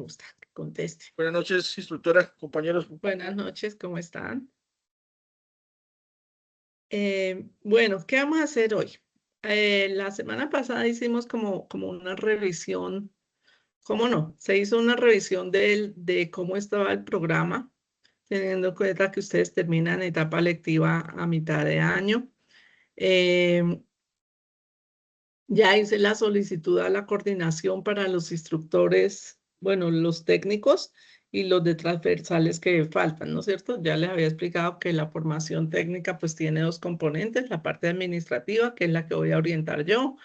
gusta que conteste. Buenas noches, instructora, compañeros. Buenas noches, ¿cómo están? Bueno, ¿qué vamos a hacer hoy? La semana pasada hicimos como una revisión, ¿cómo no? Se hizo una revisión de cómo estaba el programa, teniendo en cuenta que ustedes terminan etapa lectiva a mitad de año. Ya hice la solicitud a la coordinación para los instructores, bueno, los técnicos y los de transversales que faltan, ¿no es cierto? Ya les había explicado que la formación técnica pues tiene dos componentes, la parte administrativa, que es la que voy a orientar yo,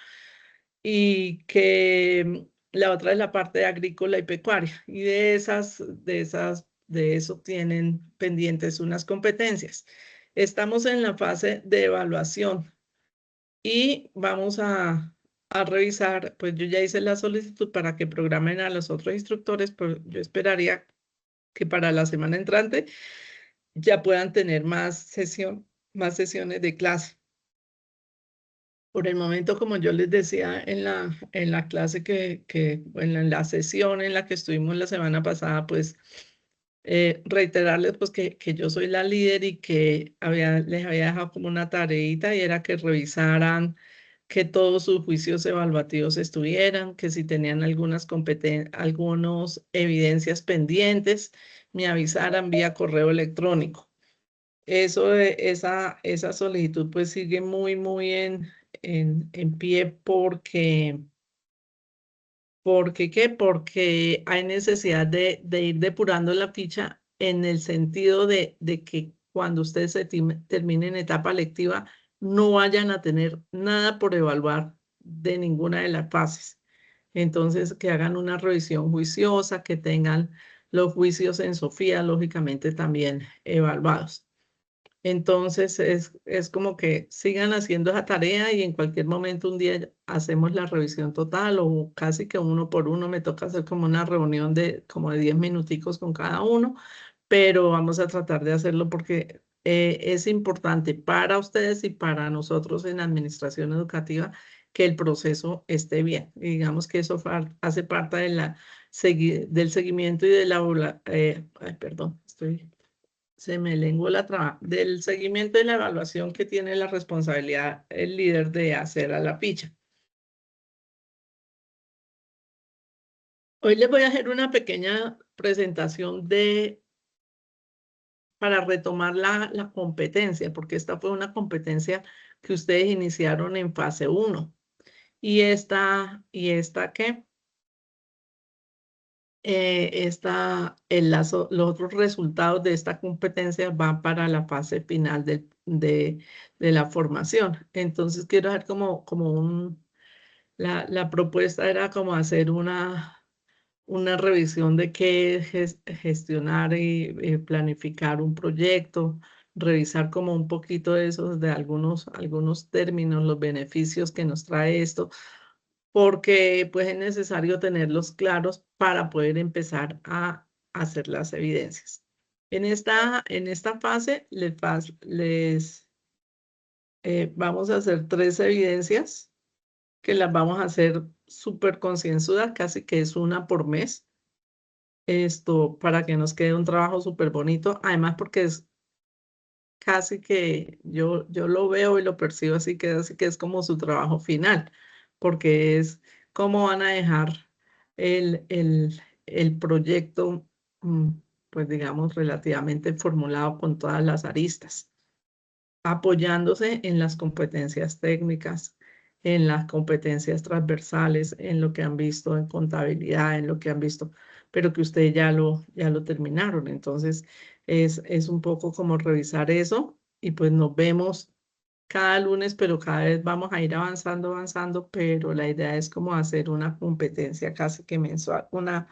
y que la otra es la parte agrícola y pecuaria. Y de eso tienen pendientes unas competencias. Estamos en la fase de evaluación y vamos a revisar, pues yo ya hice la solicitud para que programen a los otros instructores, pero yo esperaría que para la semana entrante ya puedan tener más sesiones de clase. Por el momento, como yo les decía en la clase bueno, en la sesión en la que estuvimos la semana pasada, pues reiterarles pues que yo soy la líder y que les había dejado como una tareita y era que revisaran que todos sus juicios evaluativos estuvieran, que si tenían algunas evidencias pendientes, me avisaran vía correo electrónico. Esa solicitud pues sigue muy en pie porque hay necesidad de ir depurando la ficha en el sentido de que cuando ustedes terminen etapa lectiva no vayan a tener nada por evaluar de ninguna de las fases. Entonces, que hagan una revisión juiciosa, que tengan los juicios en Sofía, lógicamente también evaluados. Entonces, es como que sigan haciendo esa tarea y en cualquier momento un día hacemos la revisión total o casi que uno por uno. Me toca hacer como una reunión de como de 10 minuticos con cada uno, pero vamos a tratar de hacerlo porque es importante para ustedes y para nosotros en administración educativa que el proceso esté bien. Y digamos que eso hace parte del seguimiento y de la... perdón, se me lenguó la traba, del seguimiento y la evaluación que tiene la responsabilidad el líder de hacer a la ficha. Hoy les voy a hacer una pequeña presentación para retomar la competencia, porque esta fue una competencia que ustedes iniciaron en fase 1. Y esta ¿qué? Los otros resultados de esta competencia van para la fase final de la formación. Entonces quiero hacer la propuesta era como hacer una revisión de qué es gestionar y planificar un proyecto, revisar como un poquito de esos, de algunos términos, los beneficios que nos trae esto, porque pues es necesario tenerlos claros para poder empezar a hacer las evidencias. En esta fase vamos a hacer 3 evidencias que las vamos a hacer súper concienzudas, casi que es una por mes. Esto para que nos quede un trabajo súper bonito, además porque es casi que yo lo veo y lo percibo así que es como su trabajo final, porque es cómo van a dejar el proyecto, pues digamos, relativamente formulado con todas las aristas, apoyándose en las competencias técnicas, en las competencias transversales, en lo que han visto en contabilidad, en lo que han visto, pero que ustedes ya lo terminaron. Entonces, es un poco como revisar eso y pues nos vemos cada lunes, pero cada vez vamos a ir avanzando, pero la idea es como hacer una competencia casi que mensual, una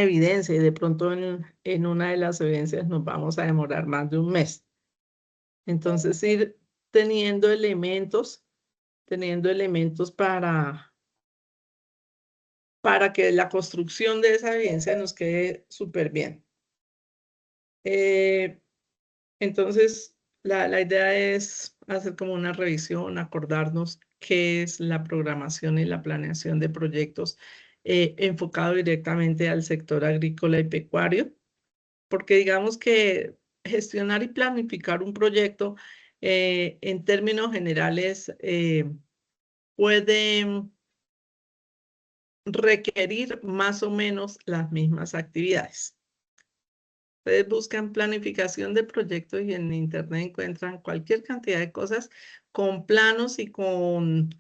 evidencia y de pronto en una de las evidencias nos vamos a demorar más de un mes. Entonces, ir teniendo elementos para que la construcción de esa evidencia nos quede súper bien. Entonces, la idea es hacer como una revisión, acordarnos qué es la programación y la planeación de proyectos enfocado directamente al sector agrícola y pecuario, porque digamos que gestionar y planificar un proyecto en términos generales puede requerir más o menos las mismas actividades. Ustedes buscan planificación de proyectos y en internet encuentran cualquier cantidad de cosas con planos y con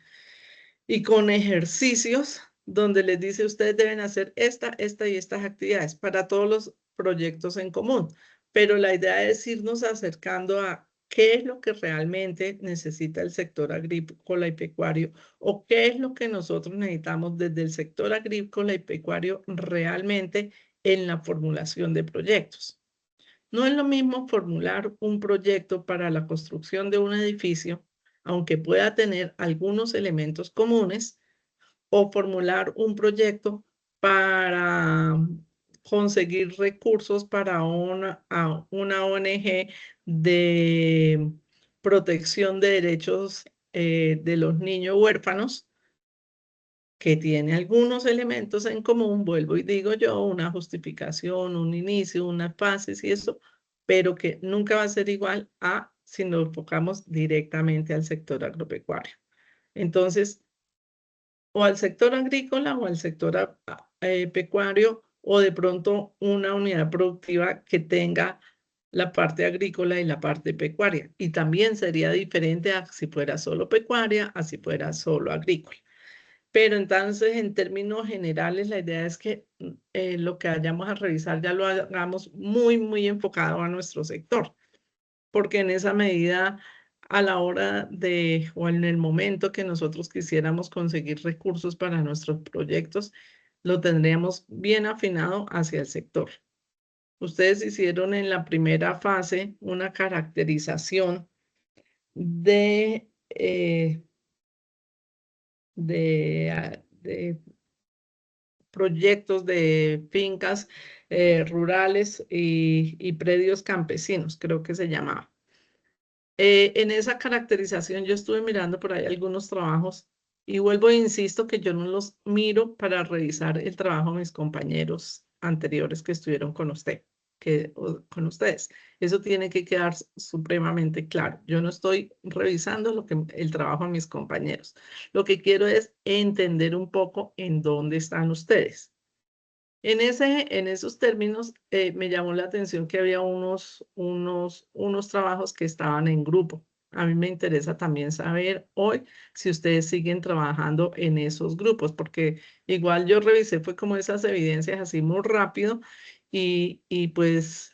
ejercicios donde les dice ustedes deben hacer esta y estas actividades para todos los proyectos en común. Pero la idea es irnos acercando a qué es lo que realmente necesita el sector agrícola y pecuario o qué es lo que nosotros necesitamos desde el sector agrícola y pecuario realmente en la formulación de proyectos. No es lo mismo formular un proyecto para la construcción de un edificio, aunque pueda tener algunos elementos comunes, o formular un proyecto para conseguir recursos para una ONG de protección de derechos de los niños huérfanos, que tiene algunos elementos en común, vuelvo y digo yo, una justificación, un inicio, unas fases y eso, pero que nunca va a ser igual a si nos enfocamos directamente al sector agropecuario. Entonces, o al sector agrícola o al sector pecuario, o de pronto una unidad productiva que tenga la parte agrícola y la parte pecuaria. Y también sería diferente a si fuera solo pecuaria, a si fuera solo agrícola. Pero entonces, en términos generales, la idea es que lo que vayamos a revisar ya lo hagamos muy, muy enfocado a nuestro sector, porque en esa medida, a la hora de, o en el momento que nosotros quisiéramos conseguir recursos para nuestros proyectos, lo tendríamos bien afinado hacia el sector. Ustedes hicieron en la primera fase una caracterización de proyectos de fincas rurales y predios campesinos, creo que se llamaba. En esa caracterización yo estuve mirando por ahí algunos trabajos y vuelvo e insisto que yo no los miro para revisar el trabajo de mis compañeros anteriores que estuvieron con usted, con ustedes. Eso tiene que quedar supremamente claro. Yo no estoy revisando el trabajo de mis compañeros. Lo que quiero es entender un poco en dónde están ustedes. En esos términos, me llamó la atención que había unos trabajos que estaban en grupo. A mí me interesa también saber hoy si ustedes siguen trabajando en esos grupos, porque igual yo revisé, fue como esas evidencias así muy rápido y pues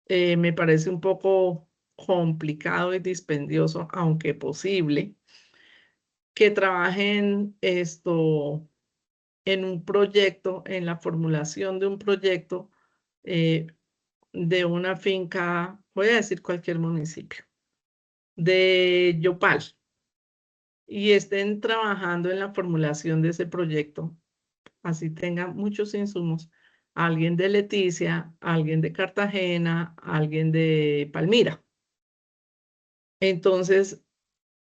me parece un poco complicado y dispendioso, aunque posible, que trabajen en un proyecto, en la formulación de un proyecto de una finca, voy a decir cualquier municipio, de Yopal, y estén trabajando en la formulación de ese proyecto, así tengan muchos insumos, alguien de Leticia, alguien de Cartagena, alguien de Palmira. Entonces,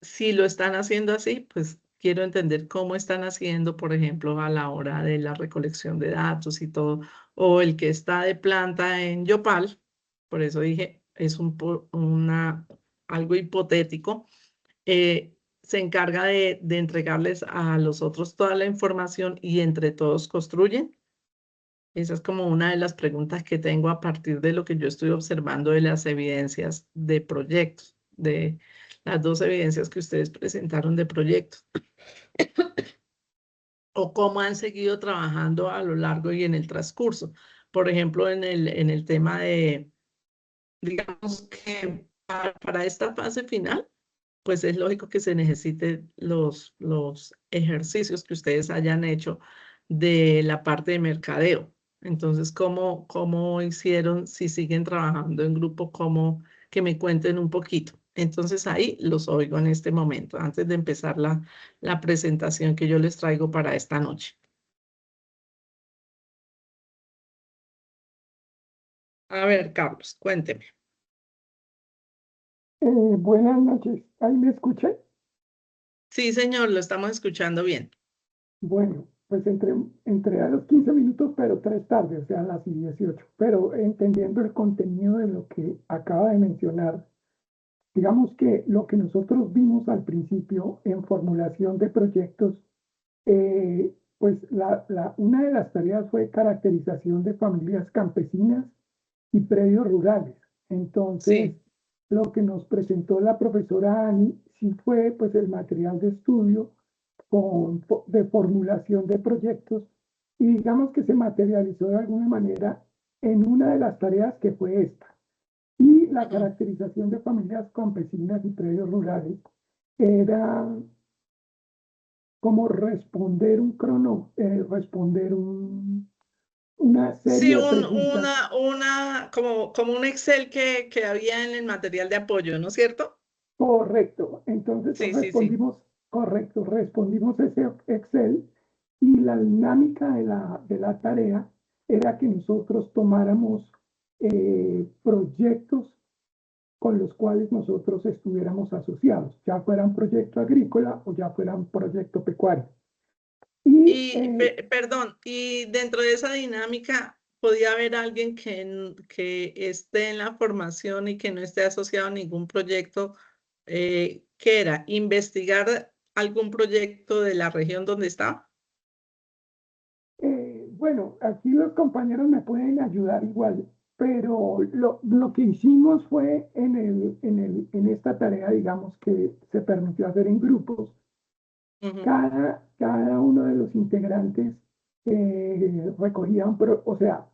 si lo están haciendo así, pues quiero entender cómo están haciendo, por ejemplo, a la hora de la recolección de datos y todo, o el que está de planta en Yopal, por eso dije, es algo hipotético, se encarga de entregarles a los otros toda la información y entre todos construyen. Esa es como una de las preguntas que tengo a partir de lo que yo estoy observando de las evidencias de proyectos, de las dos evidencias que ustedes presentaron de proyectos, o cómo han seguido trabajando a lo largo y en el transcurso. Por ejemplo, en el tema de, digamos que para esta fase final, pues es lógico que se necesiten los ejercicios que ustedes hayan hecho de la parte de mercadeo. Entonces, ¿cómo hicieron? Si siguen trabajando en grupo, que me cuenten un poquito. Entonces, ahí los oigo en este momento, antes de empezar la presentación que yo les traigo para esta noche. A ver, Carlos, cuénteme. Buenas noches, ¿ahí me escuché? Sí, señor, lo estamos escuchando bien. Bueno, pues entré a los 15 minutos, pero 3 tarde, o sea, a las 18. Pero entendiendo el contenido de lo que acaba de mencionar, digamos que lo que nosotros vimos al principio en formulación de proyectos, pues una de las tareas fue caracterización de familias campesinas y predios rurales. Entonces, Sí, lo que nos presentó la profesora Ani sí fue pues el material de estudio de formulación de proyectos y digamos que se materializó de alguna manera en una de las tareas que fue esta. Y la ujú. caracterización de familias campesinas y predios rurales era como responder una Sí, serie de preguntas. como un Excel que había en el material de apoyo, ¿no es cierto? Correcto. Entonces Sí, sí, sí. respondimos ese Excel y la dinámica de la tarea era que nosotros tomáramos proyectos con los cuales nosotros estuviéramos asociados, ya fuera un proyecto agrícola o ya fuera un proyecto pecuario. Y Perdón, y dentro de esa dinámica, ¿podía haber alguien que esté en la formación y que no esté asociado a ningún proyecto? ¿Qué era? ¿Investigar algún proyecto de la región donde estaba? bueno, aquí los compañeros me pueden ayudar igual, pero lo que hicimos fue en esta tarea, digamos, que se permitió hacer en grupos, Ujú, cada uno de los integrantes recogía o sea,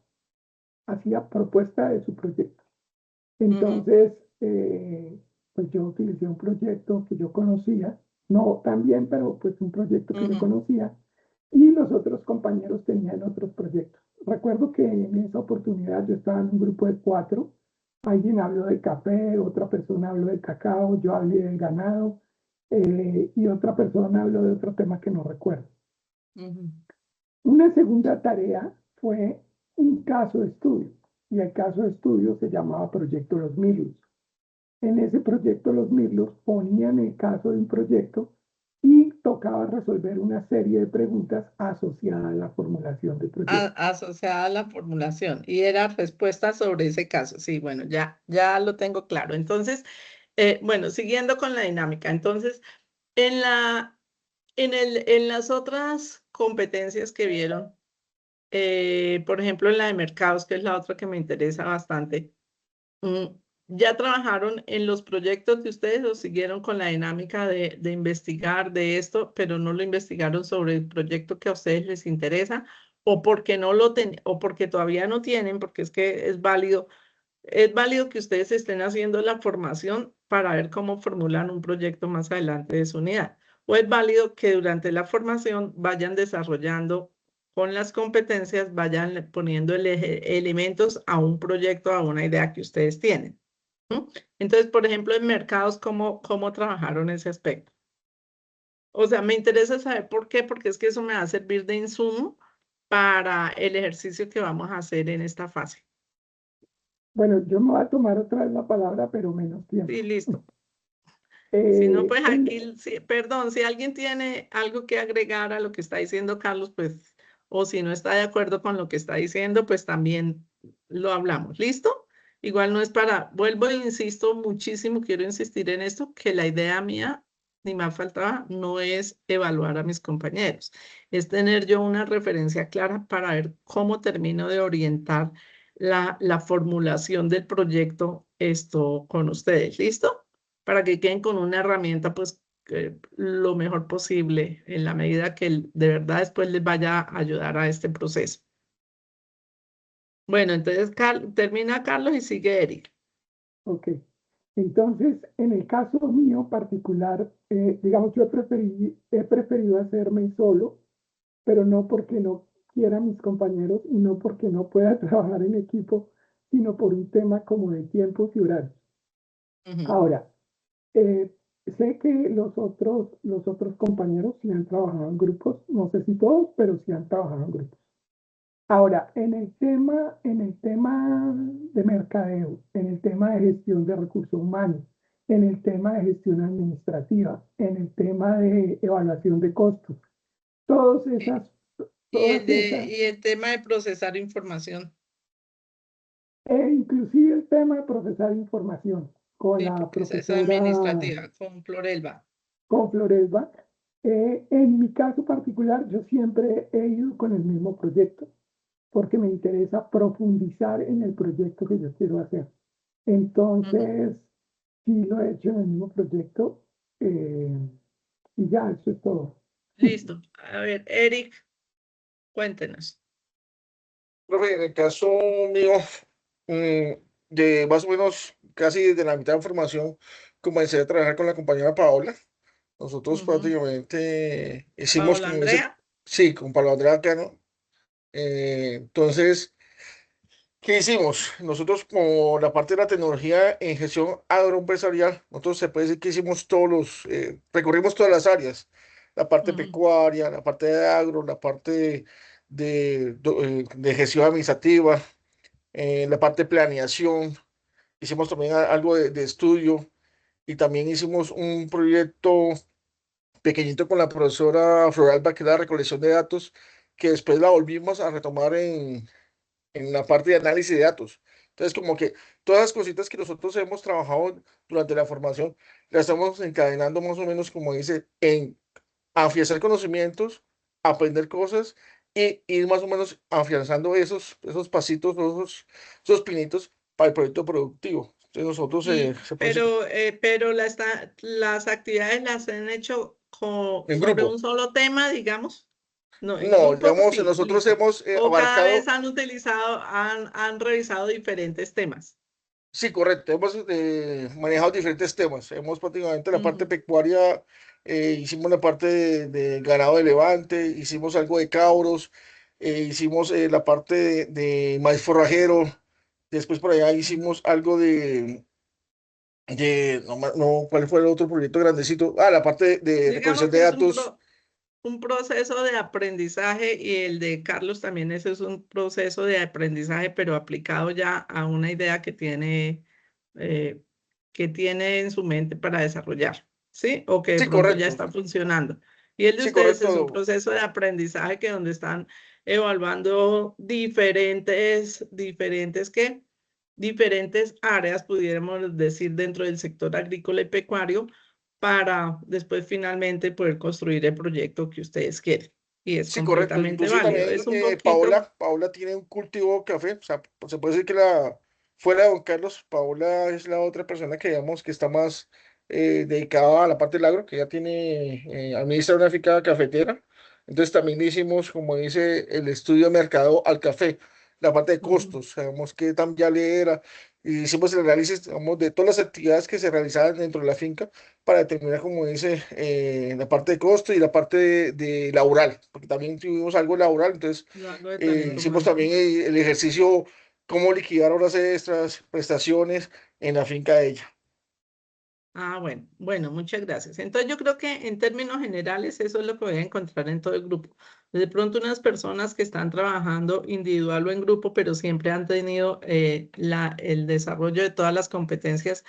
hacía propuesta de su proyecto. ujú, Entonces, pues yo utilicé un proyecto que yo conocía, no tan bien, pero pues un proyecto que yo ujú, conocía, y los otros compañeros tenían otros proyectos. Recuerdo que en esa oportunidad yo estaba en un grupo de 4, alguien habló del café, otra persona habló del cacao, yo hablé del ganado, y otra persona habló de otro tema que no recuerdo. ujú. Una segunda tarea fue un caso de estudio, y el caso de estudio se llamaba Proyecto Los Milos. En ese proyecto los Mirlos ponían el caso de un proyecto y tocaba resolver una serie de preguntas asociadas a la formulación del proyecto. Asociada a la formulación y era respuesta sobre ese caso. Sí, bueno, ya lo tengo claro. Entonces, bueno, siguiendo con la dinámica. Entonces, en en las otras competencias que vieron, por ejemplo, en la de mercados, que es la otra que me interesa bastante, mm, ¿ya trabajaron en los proyectos de ustedes o siguieron con la dinámica de investigar de esto, pero no lo investigaron sobre el proyecto que a ustedes les interesa? ¿O porque no lo o porque todavía no tienen, porque es que es válido que ustedes estén haciendo la formación para ver cómo formulan un proyecto más adelante de su unidad? ¿O es válido que durante la formación vayan desarrollando con las competencias, vayan poniendo elementos a un proyecto, a una idea que ustedes tienen? ¿Mm? Entonces, por ejemplo, en mercados, ¿cómo trabajaron ese aspecto? O sea, me interesa saber por qué, porque es que eso me va a servir de insumo para el ejercicio que vamos a hacer en esta fase. Bueno, yo me voy a tomar otra vez la palabra, pero menos Sí, tiempo. listo. Si no, pues El, aquí, perdón, si alguien tiene algo que agregar a lo que está diciendo Carlos, pues, o si no está de acuerdo con lo que está diciendo, pues también lo hablamos. ¿Listo? Igual no es vuelvo e insisto muchísimo, quiero insistir en esto, que la idea mía, ni más faltaba, no es evaluar a mis compañeros, es tener yo una referencia clara para ver cómo termino de orientar la formulación del proyecto esto con ustedes. ¿Listo? Para que queden con una herramienta, pues, lo mejor posible en la medida que de verdad después les vaya a ayudar a este proceso. Bueno, entonces termina Carlos y sigue Eric. ok. Entonces, en el caso mío particular, digamos, he preferido hacerme solo, pero no porque no quiera a mis compañeros y no porque no pueda trabajar en equipo, sino por un tema como de tiempos y horarios. Ujú. Ahora, sé que los otros compañeros sí han trabajado en grupos, no sé si todos, pero sí han trabajado en grupos. Ahora, en el tema de mercadeo, en el tema de gestión de recursos humanos, en el tema de gestión administrativa, en el tema de evaluación de costos, todas Eh, esas, todas esas. Y el tema de procesar información. Inclusive el tema de procesar información con Sí, la porque esa es profesora, administrativa, con Florelba. con Floresba. En mi caso particular, yo siempre he ido con el mismo proyecto porque me interesa profundizar en el proyecto que yo quiero hacer. Entonces, sí lo he hecho en el mismo proyecto y ya, eso es todo. Listo. A ver, Eric, cuéntenos. Profe, en el caso mío, de más o menos casi desde la mitad de formación, comencé a trabajar con la compañera Paola. Nosotros Ujú. prácticamente hicimos Paola con ese, Andrea. sí, con Paola Andrea Cano. Entonces, ¿qué hicimos? Nosotros, como la parte de la tecnología en gestión agroempresarial, nosotros se puede decir que hicimos recorrimos todas las áreas, la parte Ujú. pecuaria, la parte de agro, la parte de gestión administrativa, la parte de planeación, hicimos también algo de estudio y también hicimos un proyecto pequeñito con la profesora Floralba, que es la recolección de datos, que después la volvimos a retomar en la parte de análisis de datos. Entonces, como que todas las cositas que nosotros hemos trabajado durante la formación, las estamos encadenando más o menos, como dice, en afianzar conocimientos, aprender cosas y ir más o menos afianzando esos pasitos, esos pinitos para el proyecto productivo. Entonces, nosotros se puede decir Pero las actividades las han hecho en sobre grupo. un solo tema, digamos. No, en No, grupo, digamos, sí, nosotros listo. hemos O cada vez abarcado. han utilizado, han revisado diferentes temas. Sí, correcto. Hemos manejado diferentes temas. Hemos prácticamente la parte Ujú. pecuaria, hicimos la parte de ganado de levante, hicimos algo de cabros, hicimos la parte de maíz forrajero. Después por allá hicimos algo no, ¿cuál fue el otro proyecto grandecito? Ah, la parte de Digamos recolección de que es datos. un proceso de aprendizaje y el de Carlos también ese es un proceso de aprendizaje, pero aplicado ya a una idea eh, que tiene en su mente para desarrollar, ¿sí? O que de Sí, pronto ya correcto. está funcionando. Y el de Sí, ustedes es un correcto. proceso de aprendizaje que donde están evaluando diferentes áreas, pudiéramos decir, dentro del sector agrícola y pecuario para después finalmente poder construir el proyecto que ustedes quieren. Y es Sí, correcto. completamente Inclusive válido. también Es un poquito, Paola tiene un cultivo de café. O sea, se puede decir que fuera de Don Carlos, Paola es la otra persona que digamos que está más dedicada a la parte del agro, que ya administra una finca cafetera. Entonces también le hicimos, como dice, el estudio de mercado al café, la parte de ujú. costos, sabemos qué tan viable era. Y hicimos el análisis, digamos, de todas las actividades que se realizaban dentro de la finca para determinar, como dice, la parte de costo y la parte de laboral, porque también tuvimos algo laboral, entonces Algo de talento hicimos humano. también el ejercicio, cómo liquidar horas extras, prestaciones en la finca de ella. Ah, bueno, muchas gracias. Entonces yo creo que en términos generales eso es lo que voy a encontrar en todo el grupo. De pronto unas personas que están trabajando individual o en grupo, pero siempre han tenido el desarrollo de todas las competencias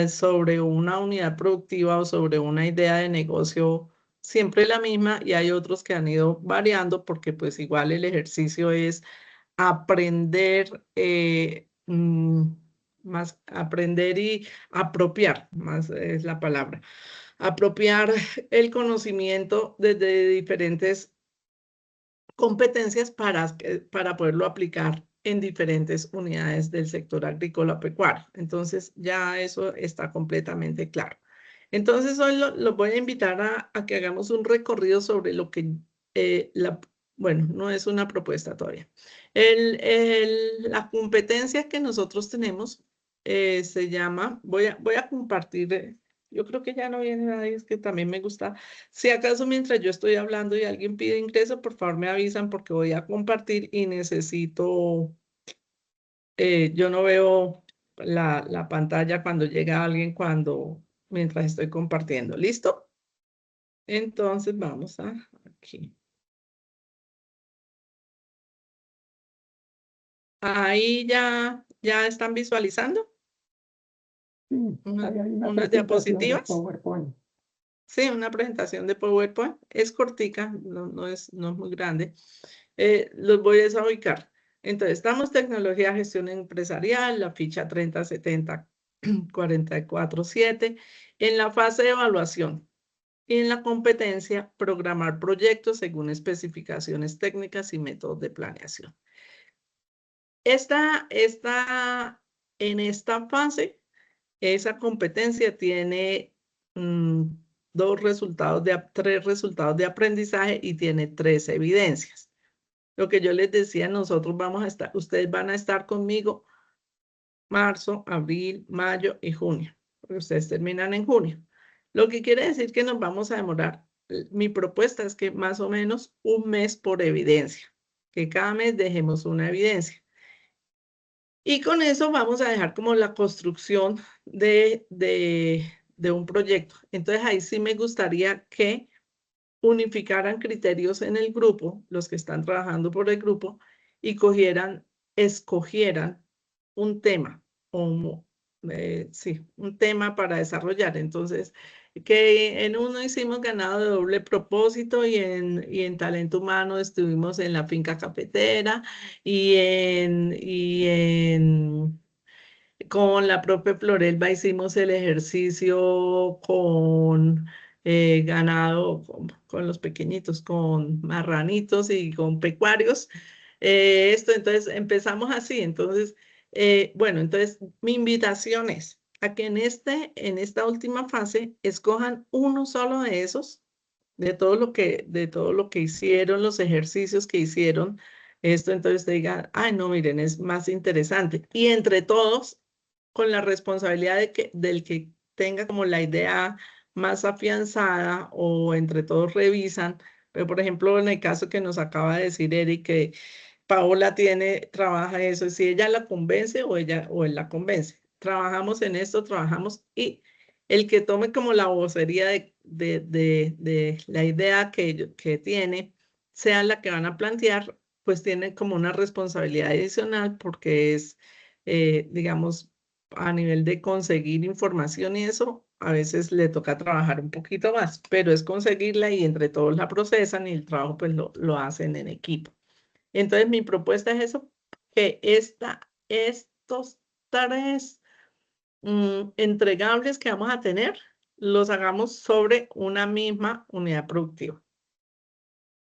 sobre una unidad productiva o sobre una idea de negocio siempre la misma y hay otros que han ido variando porque pues igual el ejercicio es aprender más aprender y apropiar, más es la palabra, apropiar el conocimiento desde diferentes competencias para poderlo aplicar en diferentes unidades del sector agrícola pecuario. Entonces, ya eso está completamente claro. Entonces, hoy los voy a invitar a que hagamos un recorrido sobre lo que bueno, no es una propuesta todavía. Las competencias que nosotros tenemos se llama, voy a compartir, yo creo que ya no viene nadie, es que también me gusta. Si acaso mientras yo estoy hablando y alguien pide ingreso, por favor me avisan porque voy a compartir y necesito, yo no veo la pantalla cuando llega alguien mientras estoy compartiendo. ¿Listo? Entonces vamos a aquí. Ahí ya están Sí, ahí hay una unas presentación de diapositivas. PowerPoint. Sí, una presentación de PowerPoint. Es cortica, no es muy grande. Los voy a ubicar. Entonces, estamos tecnología, gestión empresarial, la ficha 3070 447, en la fase de evaluación y en la competencia, programar proyectos según especificaciones técnicas y métodos de planeación. En esta fase, esa competencia tiene tres resultados de aprendizaje y tiene 3 evidencias. Lo que yo les decía, ustedes van a estar conmigo marzo, abril, mayo y junio, porque ustedes terminan en junio. Lo que quiere decir que nos vamos a demorar. Mi propuesta es que más o menos un mes por evidencia, que cada mes dejemos una evidencia. Y con eso vamos a dejar como la construcción de un proyecto. Entonces ahí sí me gustaría que unificaran criterios en el grupo, los que están trabajando por el grupo, y escogieran un tema, un tema para desarrollar. Entonces, que en uno hicimos ganado de doble propósito y en talento humano estuvimos en la finca cafetera con la profe Florelba hicimos el ejercicio con ganado, con los pequeñitos, con marranitos y con pecuarios. Entonces empezamos así. Entonces, bueno, entonces mi invitación es a que en esta última fase escojan uno solo de esos, de todo lo que hicieron, los ejercicios que hicieron. Entonces digan, ay, no, miren, es más interesante. Y entre todos, con la responsabilidad del que tenga como la idea más afianzada o entre todos revisan. Pero, por ejemplo, en el caso que nos acaba de decir Eric, que Paola trabaja eso, si ella la convence o él la convence. Trabajamos en esto, trabajamos y el que tome como la vocería de la idea que tiene, sea la que van a plantear, pues tiene como una responsabilidad adicional porque es, digamos, a nivel de conseguir información y eso, a veces le toca trabajar un poquito más, pero es conseguirla y entre todos la procesan y el trabajo pues lo hacen en equipo. Entonces mi propuesta es eso, que estos 3 entregables que vamos a tener, los hagamos sobre una misma unidad productiva.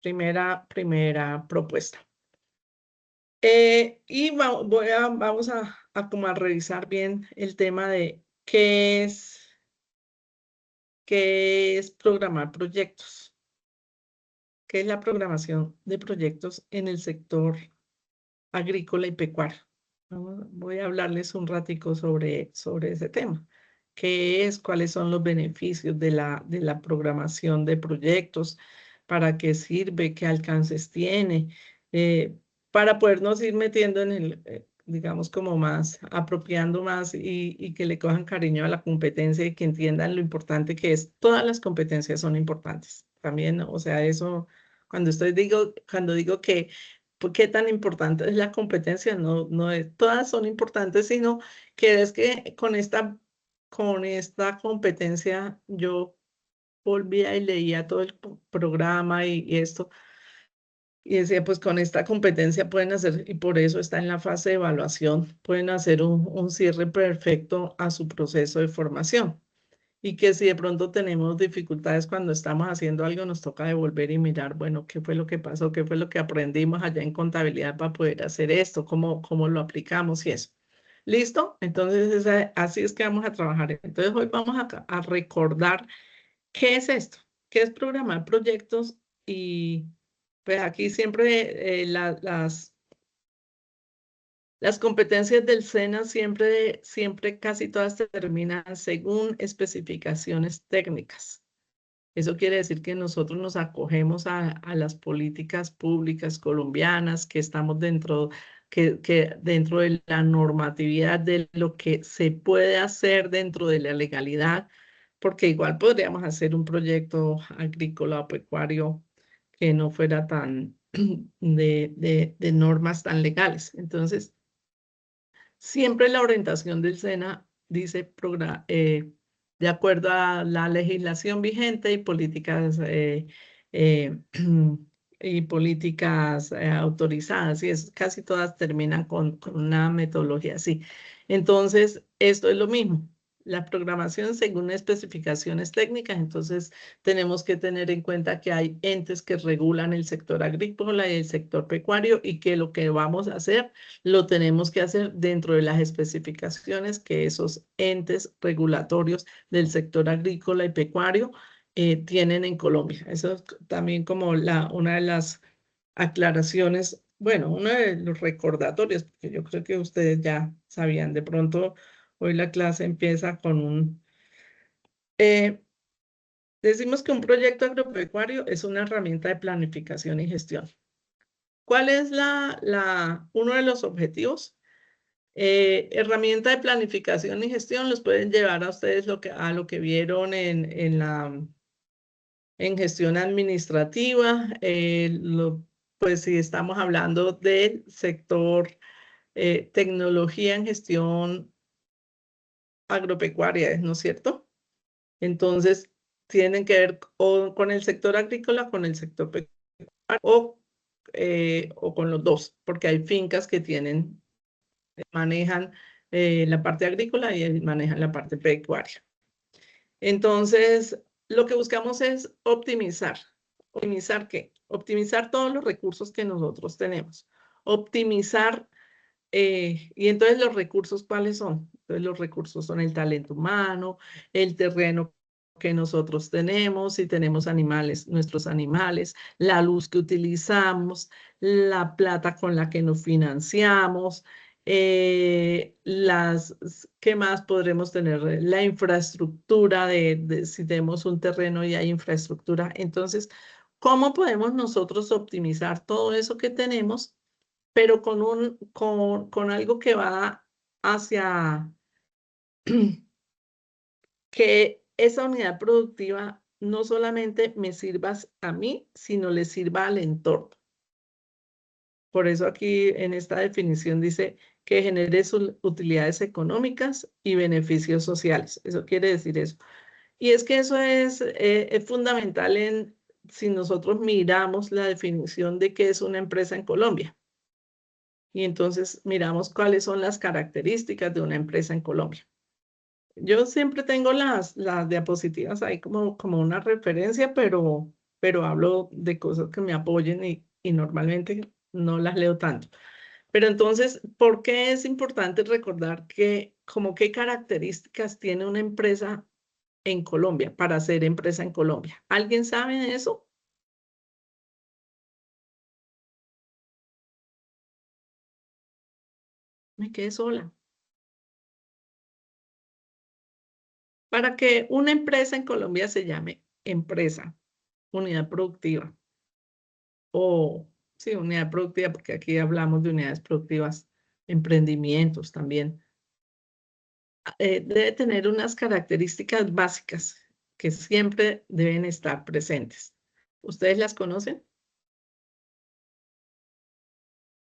Primera propuesta. Y vamos a como a revisar bien el tema de qué es programar proyectos. ¿Qué es la programación de proyectos en el sector agrícola y pecuario? Voy a hablarles un ratico sobre ese tema. ¿Qué es? ¿Cuáles son los beneficios de la programación de proyectos? ¿Para qué sirve? ¿Qué alcances tiene? Para podernos ir metiendo en digamos, como más, apropiando más y que le cojan cariño a la competencia y que entiendan lo importante que es. Todas las competencias son importantes. También, o sea, eso, cuando digo que ¿por qué tan importante es la competencia? No es, todas son importantes, sino que es que con esta competencia yo volvía y leía todo el programa y esto, y decía, pues con esta competencia pueden hacer, y por eso está en la fase de evaluación, pueden hacer un cierre perfecto a su proceso de formación. Y que si de pronto tenemos dificultades cuando estamos haciendo algo, nos toca devolver y mirar, bueno, qué fue lo que pasó, qué fue lo que aprendimos allá en contabilidad para poder hacer esto, cómo lo aplicamos y eso. ¿Listo? Entonces, así es que vamos a trabajar. Entonces, hoy vamos a recordar qué es esto, qué es programar proyectos y pues aquí siempre las competencias del SENA siempre casi todas terminan según especificaciones técnicas. Eso quiere decir que nosotros nos acogemos a las políticas públicas colombianas, que estamos que dentro de la normatividad de lo que se puede hacer dentro de la legalidad, porque igual podríamos hacer un proyecto agrícola o pecuario que no fuera tan de normas tan legales. Entonces, siempre la orientación del SENA dice de acuerdo a la legislación vigente y políticas autorizadas, y casi todas terminan con una metodología así. Entonces, esto es lo mismo. La programación según especificaciones técnicas, entonces tenemos que tener en cuenta que hay entes que regulan el sector agrícola y el sector pecuario y que lo que vamos a hacer lo tenemos que hacer dentro de las especificaciones que esos entes regulatorios del sector agrícola y pecuario tienen en Colombia. Eso es también como una de las aclaraciones, bueno, uno de los recordatorios, porque yo creo que ustedes ya sabían, de pronto hoy la clase empieza con decimos que un proyecto agropecuario es una herramienta de planificación y gestión. ¿Cuál es uno de los objetivos? Herramienta de planificación y gestión los pueden llevar a ustedes a lo que vieron en gestión administrativa, pues si estamos hablando del sector tecnología en gestión agropecuaria, ¿no es cierto? Entonces, tienen que ver o con el sector agrícola, con el sector pecuario o con los dos, porque hay fincas que manejan la parte agrícola y manejan la parte pecuaria. Entonces, lo que buscamos es optimizar. ¿Optimizar qué? Optimizar todos los recursos que nosotros tenemos. Optimizar, y entonces los recursos, ¿cuáles son? Entonces los recursos son el talento humano, el terreno que nosotros tenemos, si tenemos animales, nuestros animales, la luz que utilizamos, la plata con la que nos financiamos, ¿qué más podremos tener? La infraestructura si tenemos un terreno y hay infraestructura. Entonces, ¿cómo podemos nosotros optimizar todo eso que tenemos, pero con algo que va hacia que esa unidad productiva no solamente me sirva a mí, sino le sirva al entorno? Por eso aquí en esta definición dice que genere utilidades económicas y beneficios sociales. Eso quiere decir eso. Y es que eso es fundamental si nosotros miramos la definición de qué es una empresa en Colombia. Y entonces miramos cuáles son las características de una empresa en Colombia. Yo siempre tengo las diapositivas ahí como una referencia, pero hablo de cosas que me apoyen y normalmente no las leo tanto. Pero entonces, ¿por qué es importante recordar qué características tiene una empresa en Colombia para ser empresa en Colombia? ¿Alguien sabe de eso? Me quedé sola. Para que una empresa en Colombia se llame empresa, unidad productiva, o sí, unidad productiva, porque aquí hablamos de unidades productivas, emprendimientos también, debe tener unas características básicas que siempre deben estar presentes. ¿Ustedes las conocen?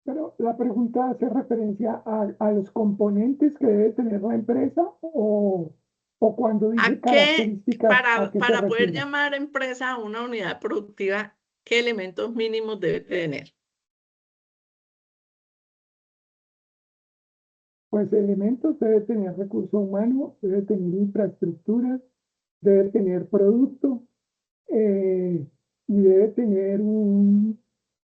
Pero la pregunta hace referencia a los componentes que debe tener la empresa o cuando dice características, ¿a qué se Para poder refiere? llamar empresa a una unidad productiva, ¿qué elementos mínimos debe tener? Pues elementos, debe tener recurso humano, debe tener infraestructuras, debe tener producto y debe tener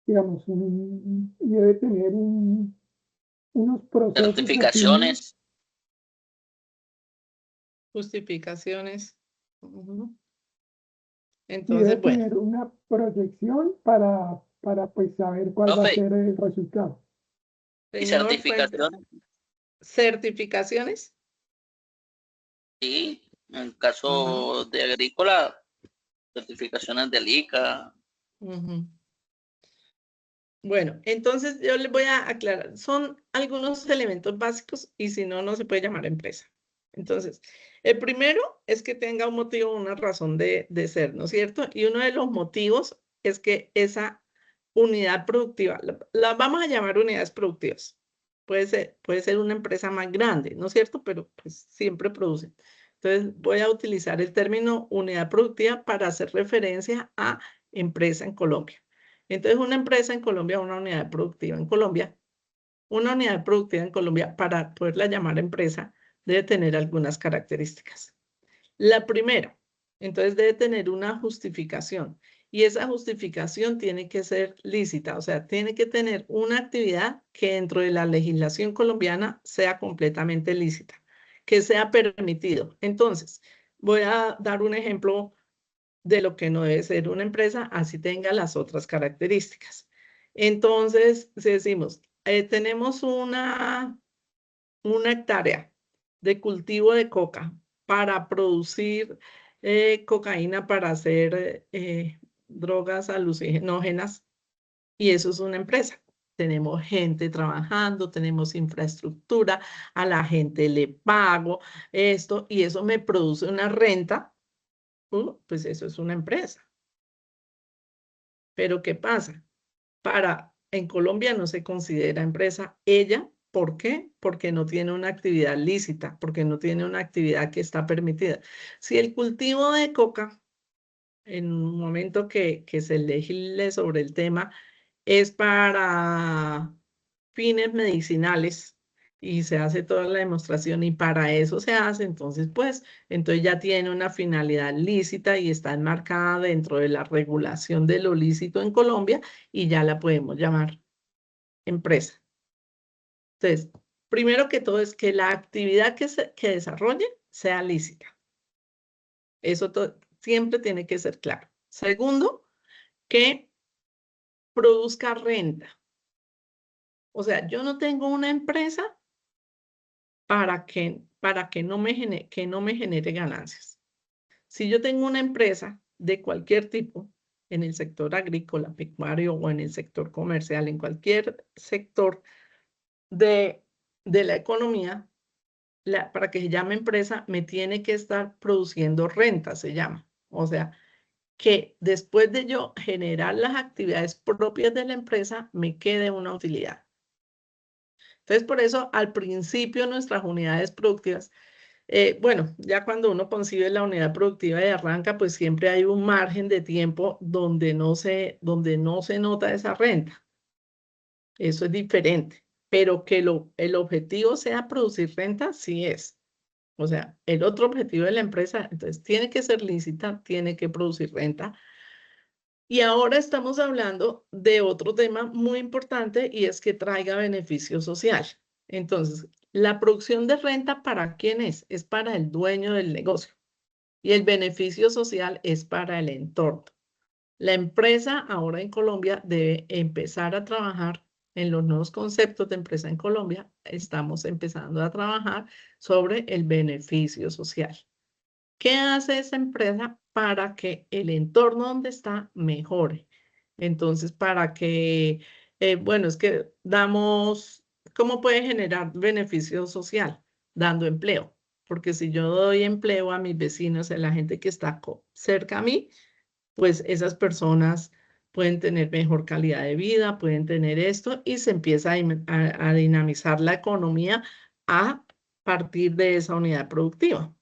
digamos, y debe tener unos procesos definidos. Certificaciones. Justificaciones. Ujú. Y Entonces, debe bueno, tener una proyección para pues saber cuál va a Profe, ser el resultado. y señor, certificaciones, certificaciones. sí. En el Ajá. caso de agrícola, certificaciones del ICA. Ujú. Bueno, entonces yo les voy a aclarar. Son algunos elementos básicos y si no, no se puede llamar empresa. Entonces, el primero es que tenga un motivo, una razón de ser, ¿no es cierto? Y uno de los motivos es que esa unidad productiva, la vamos a llamar unidades productivas. Puede ser una empresa más grande, ¿no es cierto? Pero pues siempre producen. Entonces voy a utilizar el término unidad productiva para hacer referencia a empresa en Colombia. Entonces una empresa en Colombia, una unidad productiva en Colombia, una unidad productiva en Colombia, para poderla llamar empresa, debe tener algunas características. La primera, entonces debe tener una justificación, y esa justificación tiene que ser lícita, o sea, tiene que tener una actividad que dentro de la legislación colombiana sea completamente lícita, que sea permitido. Entonces, voy a dar un ejemplo de lo que no debe ser una empresa, así tenga las otras características. Entonces, si decimos, tenemos una hectárea de cultivo de coca para producir cocaína para hacer drogas alucinógenas, y eso es una empresa. Tenemos gente trabajando, tenemos infraestructura, a la gente le pago esto, y eso me produce una renta, pues eso es una empresa. Pero ¿qué pasa? En Colombia no se considera empresa ella. ¿Por qué? Porque no tiene una actividad lícita, porque no tiene una actividad que está permitida. Si el cultivo de coca, en un momento que se legisle sobre el tema, es para fines medicinales y se hace toda la demostración y para eso se hace, entonces ya tiene una finalidad lícita y está enmarcada dentro de la regulación de lo lícito en Colombia y ya la podemos llamar empresa. Entonces, primero que todo es que la actividad que desarrolle sea lícita. Eso siempre tiene que ser claro. Segundo, que produzca renta. O sea, yo no tengo una empresa para que no me genere ganancias. Si yo tengo una empresa de cualquier tipo, en el sector agrícola, pecuario o en el sector comercial, en cualquier sector de la economía, para que se llame empresa, me tiene que estar produciendo renta, se llama. O sea, que después de yo generar las actividades propias de la empresa, me quede una utilidad. Entonces, por eso, al principio, nuestras unidades productivas, bueno, ya cuando uno concibe la unidad productiva y arranca, pues siempre hay un margen de tiempo donde no se nota esa renta. Eso es diferente. Pero que el objetivo sea producir renta, sí es. O sea, el otro objetivo de la empresa, entonces, tiene que ser lícita, tiene que producir renta. Y ahora estamos hablando de otro tema muy importante y es que traiga beneficio social. Entonces, la producción de renta, ¿para quién es? Es para el dueño del negocio. Y el beneficio social es para el entorno. La empresa ahora en Colombia debe empezar a trabajar en los nuevos conceptos de empresa en Colombia. Estamos empezando a trabajar sobre el beneficio social. ¿Qué hace esa empresa para que el entorno donde está mejore? Entonces, para que, bueno, es que ¿cómo puede generar beneficio social? Dando empleo. Porque si yo doy empleo a mis vecinos, a la gente que está cerca a mí, pues esas personas pueden tener mejor calidad de vida, pueden tener esto y se empieza a dinamizar la economía a partir de esa unidad productiva.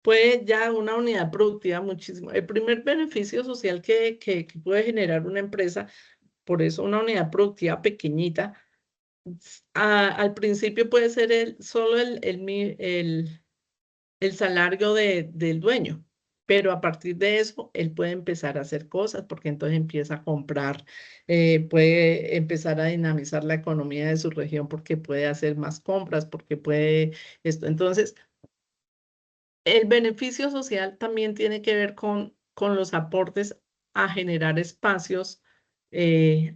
Puede ya una unidad productiva muchísimo. El primer beneficio social que puede generar una empresa, por eso una unidad productiva pequeñita, al principio puede ser solo el salario del dueño, pero a partir de eso él puede empezar a hacer cosas porque entonces empieza a comprar, puede empezar a dinamizar la economía de su región porque puede hacer más compras, porque puede esto. Entonces, el beneficio social también tiene que ver con los aportes a generar espacios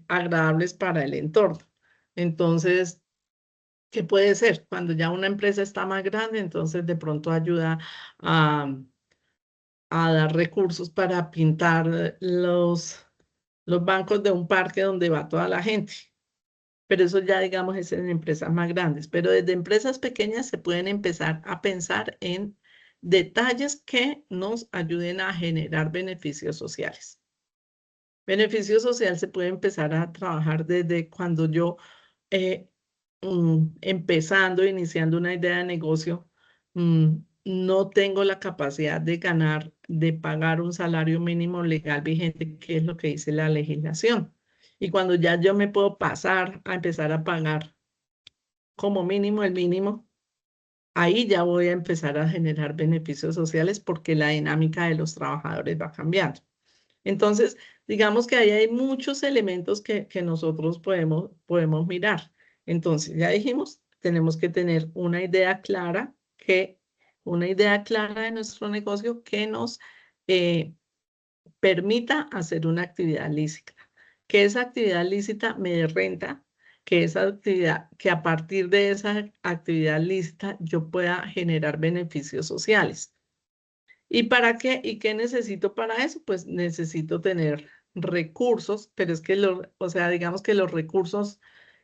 agradables para el entorno. Entonces, ¿qué puede ser? Cuando ya una empresa está más grande, entonces de pronto ayuda a dar recursos para pintar los bancos de un parque donde va toda la gente. Pero eso ya, digamos, es en empresas más grandes. Pero desde empresas pequeñas se pueden empezar a pensar en detalles que nos ayuden a generar beneficios sociales. Beneficio social se puede empezar a trabajar desde cuando yo, iniciando una idea de negocio, no tengo la capacidad de ganar, de pagar un salario mínimo legal vigente, que es lo que dice la legislación. Y cuando ya yo me puedo pasar a empezar a pagar como mínimo el mínimo, ahí ya voy a empezar a generar beneficios sociales porque la dinámica de los trabajadores va cambiando. Entonces, digamos que ahí hay muchos elementos que nosotros podemos mirar. Entonces, ya dijimos, tenemos que tener una idea clara de nuestro negocio que nos permita hacer una actividad lícita. Que esa actividad lícita me dé renta, que esa actividad, que a partir de esa actividad lícita yo pueda generar beneficios sociales. ¿Y para qué? ¿Y qué necesito para eso? Pues necesito tener recursos, pero es que o sea, digamos que los recursos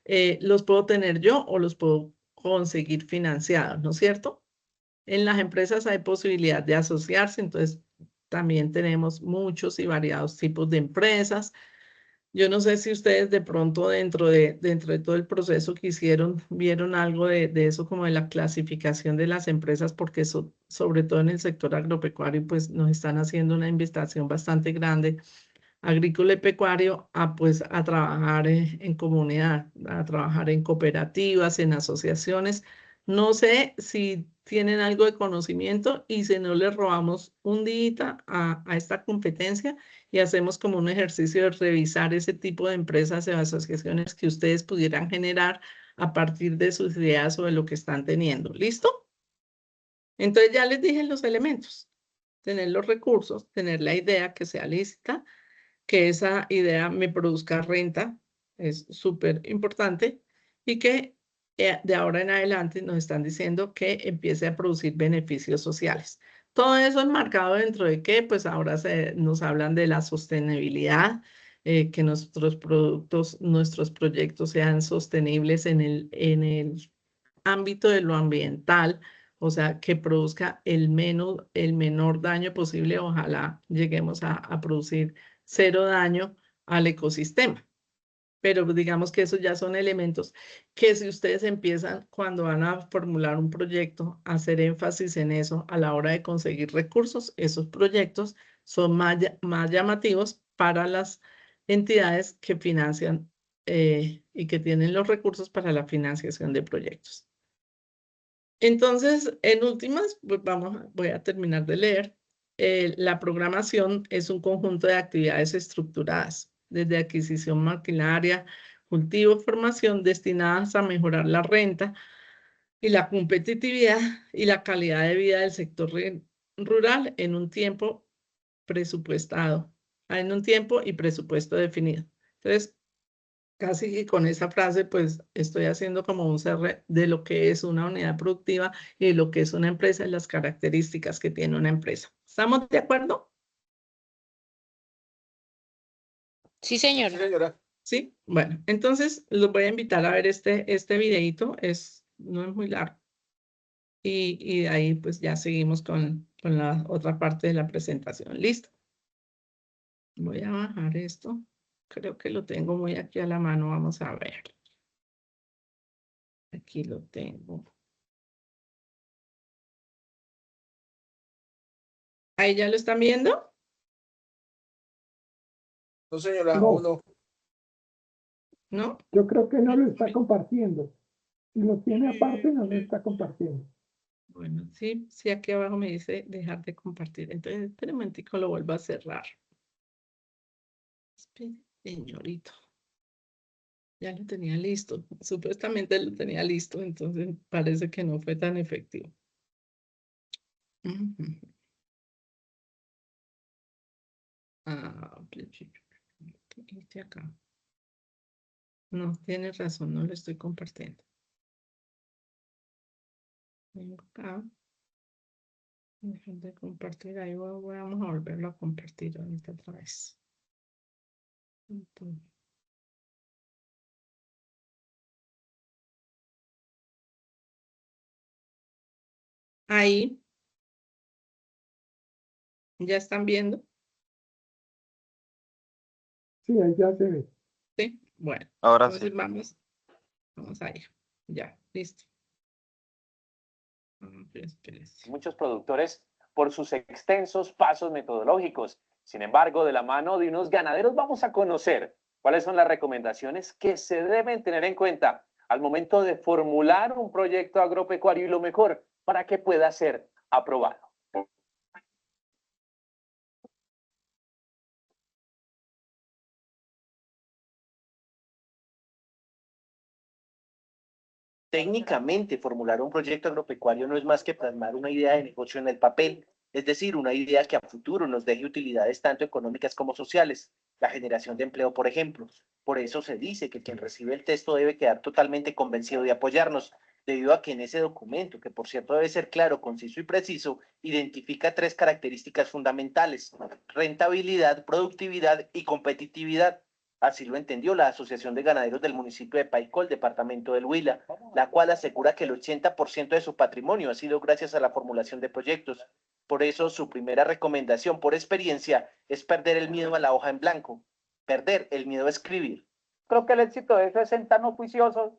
los puedo tener yo o los puedo conseguir financiados, ¿no es cierto? En las empresas hay posibilidad de asociarse, entonces también tenemos muchos y variados tipos de empresas. Yo no sé si ustedes de pronto dentro de todo el proceso que hicieron, vieron algo de eso como de la clasificación de las empresas, porque eso, sobre todo en el sector agropecuario, pues nos están haciendo una investigación bastante grande, agrícola y pecuario, pues a trabajar en comunidad, a trabajar en cooperativas, en asociaciones. No sé si tienen algo de conocimiento y si no les robamos un día a esta competencia y hacemos como un ejercicio de revisar ese tipo de empresas o asociaciones que ustedes pudieran generar a partir de sus ideas o de lo que están teniendo. ¿Listo? Entonces ya les dije los elementos. Tener los recursos, tener la idea que sea lícita, que esa idea me produzca renta, es súper importante, y que de ahora en adelante nos están diciendo que empiece a producir beneficios sociales. Todo eso enmarcado dentro de que, pues ahora nos hablan de la sostenibilidad, que nuestros productos, nuestros proyectos sean sostenibles en el ámbito de lo ambiental, o sea, que produzca el menor daño posible. Ojalá lleguemos a producir cero daño al ecosistema. Pero digamos que esos ya son elementos que si ustedes empiezan cuando van a formular un proyecto, a hacer énfasis en eso a la hora de conseguir recursos, esos proyectos son más llamativos para las entidades que financian y que tienen los recursos para la financiación de proyectos. Entonces, en últimas, pues voy a terminar de leer. La programación es un conjunto de actividades estructuradas, desde adquisición maquinaria, cultivo, formación, destinadas a mejorar la renta y la competitividad y la calidad de vida del sector rural en un tiempo presupuestado, en un tiempo y presupuesto definido. Entonces, casi que con esa frase, pues estoy haciendo como un cierre de lo que es una unidad productiva y de lo que es una empresa y las características que tiene una empresa. ¿Estamos de acuerdo? Sí, señor. Sí, señora. Sí. Bueno, entonces los voy a invitar a ver este videito. No es muy largo. Y de ahí pues ya seguimos con la otra parte de la presentación. ¿Listo? Voy a bajar esto. Creo que lo tengo muy aquí a la mano. Vamos a ver. Aquí lo tengo. ¿Ahí ya lo están viendo? No, señora, No. aún no. ¿No? Yo creo que no lo está compartiendo. Si lo tiene aparte, no lo está compartiendo. Bueno, sí, sí, aquí abajo me dice dejar de compartir. Entonces, espera un momentico, lo vuelvo a cerrar. Espere, señorito. Ya lo tenía listo. Supuestamente lo tenía listo, entonces parece que no fue tan efectivo. Ujú. Ah, ¿qué hice acá? No, tienes razón, no lo estoy compartiendo. Vengo acá. Dejar de compartir, ahí vamos a volverlo a compartir ahorita otra vez. Entonces, ahí, ¿ya están viendo? Sí, ahí ya se ve. Sí, bueno, Ahora entonces sí. vamos allá. Ya, listo. Espérese. Muchos productores por sus extensos pasos metodológicos. Sin embargo, de la mano de unos ganaderos vamos a conocer cuáles son las recomendaciones que se deben tener en cuenta al momento de formular un proyecto agropecuario y lo mejor para que pueda ser aprobado. Técnicamente, formular un proyecto agropecuario no es más que plasmar una idea de negocio en el papel, es decir, una idea que a futuro nos deje utilidades tanto económicas como sociales, la generación de empleo, por ejemplo. Por eso se dice que quien recibe el texto debe quedar totalmente convencido de apoyarnos, debido a que en ese documento, que por cierto debe ser claro, conciso y preciso, identifica 3 características fundamentales: rentabilidad, productividad y competitividad. Así lo entendió la Asociación de Ganaderos del municipio de Paicol, departamento del Huila, la cual asegura que el 80% de su patrimonio ha sido gracias a la formulación de proyectos. Por eso, su primera recomendación por experiencia es perder el miedo a la hoja en blanco, perder el miedo a escribir. Creo que el éxito de eso es sentarnos juiciosos